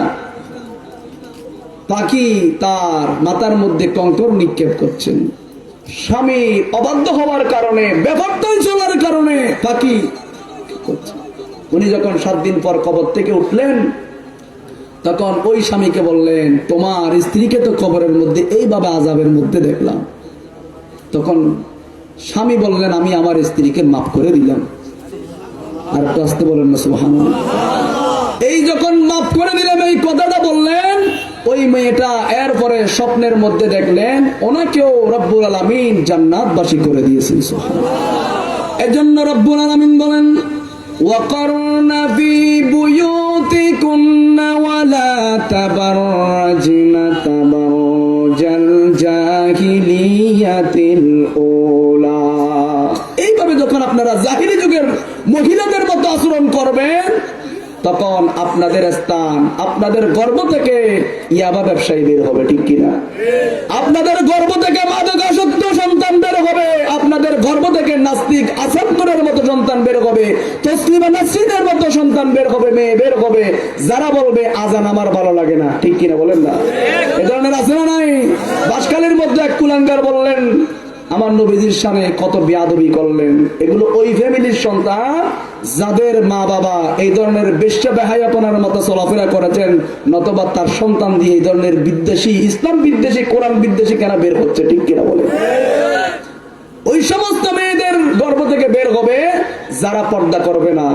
পাখি তার মাথার মধ্যে কঙ্কর নিক্ষেপ করছেন, স্বামী অবাধ্য হওয়ার কারণে, বেপরোয়া চলার কারণে পাখি করছে। উনি যখন 7 দিন পর কবর থেকে উঠলেন তখন ওই স্বামীকে বললেন তোমার স্ত্রীকে তো কবরের মধ্যে এইভাবে আযাবের মধ্যে দেখলাম। তখন স্বামী বললেন আমি আমার স্ত্রীকে মাফ করে দিলাম। আর একটু আসতে বলেন না সুবহানাল্লাহ। এই যখন মাফ করে দিলাম এই কথাটা বললেন, ওই মেয়েটা এরপরে স্বপ্নের মধ্যে দেখলেন ওনাকেও রব্বুল আলামিন জান্নাতবাসী করে দিয়েছেন। সুবহানাল্লাহ। এজন্য রব্বুল আলামিন বলেন ওয়াকারনা ফি বুয়ুতিকুন্না ওয়ালা তাবাররাজনা তাবারুজাল জাহিলিয়াতিল উলা। এইভাবে যখন আপনারা জাহিলি যুগের মহিলাদের মতো আচরণ করবেন তখন আপনাদের স্থান, আপনাদের গর্ভ থেকে ইয়াবা ব্যবসায়ী বের হবে, ঠিক কিনা? আপনাদের গর্ভ থেকে মাদকাসক্ত সন্তান বের হবে, আপনাদের গর্ভ থেকে নাস্তিক আসাদুরের মতো সন্তান বের হবে, তসলিমা নাসরিনের মতো সন্তান বের হবে, মেয়ে বের হবে, যারা বলবে আজান আমার ভালো লাগে না, ঠিক কিনা বলেন না? এ ধরনের আছে না নাই? বাসখালীর মধ্যে এক কুলাঙ্গার বললেন আমার নবীজির সামনে কত বেয়াদবি করলেন। এগুলো ওই ফ্যামিলির সন্তান যাদের মা বাবা এই ধরনের বেশ্যা বেহায়াপনার মতো চলাফেরা করেছেন, নতবা তার সন্তান দিয়ে এই ধরনের বিদ্বেষী, ইসলাম বিদ্বেষী, কোরআন বিদ্বেষী কেনা বের হচ্ছে, ঠিক কিনা বলে? ওই সমস্ত মেয়েদের গর্ভ থেকে বের হবে যারা পর্দা করবে না।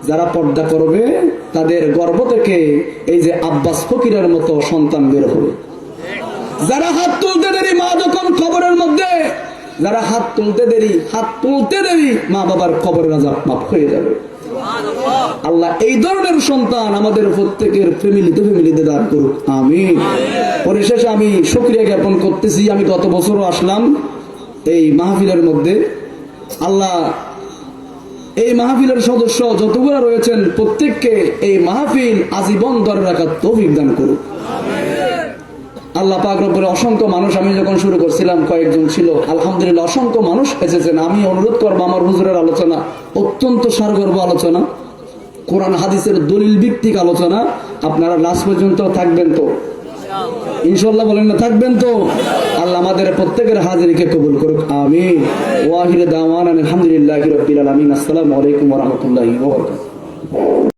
যারা পর্দা করবে তাদের গর্ভ থেকে এই যে আব্বাস ফকিরের মতো সন্তান বের হবে। যারা হাত তুলতে দেরি, মা যখন কবরের মধ্যে, যারা হাত তুলতে দেরি মা বাবার কবরের আযাব মাফ হয়ে যাবে। আল্লাহ এই ধরনের সন্তান আমাদের প্রত্যেকের ফ্যামিলিতে দান করুক, আমিন। পরিশেষে আমি শুকরিয়া জ্ঞাপন করতেছি, আমি গত বছরও আসলাম এই মাহফিলের মধ্যে। আল্লাহ এই মাহফিলের সদস্য যতগুলো রয়েছেন প্রত্যেককে এই মাহফিল আজীবন ধরে রাখার তৌফিক দান করুক। আল্লাহ পাক রব্বুল অসংখ্য মানুষ, আমি যখন শুরু করছিলাম কয়েকজন ছিল, আলহামদুলিল্লাহ অসংখ্য মানুষ এসেছেন। আমি অনুরোধ করবো, আমার হুজুরের আলোচনা অত্যন্ত সারগর্ভ আলোচনা, কোরআন হাদিসের দলিল ভিত্তিক আলোচনা। আপনারা লাস্ট পর্যন্ত থাকবেন তো ইনশাআল্লাহ? বলেন না, থাকবেন তো? আল্লাহ আমাদের প্রত্যেকের হাজিরিকে কবুল করুক, আমিন। ওয়া আখিরু দাওয়ানা আলহামদুলিল্লাহি রাব্বিল আলামিন। আসসালামু আলাইকুম ওয়া রাহমাতুল্লাহি ওয়া বারাকাতুহু।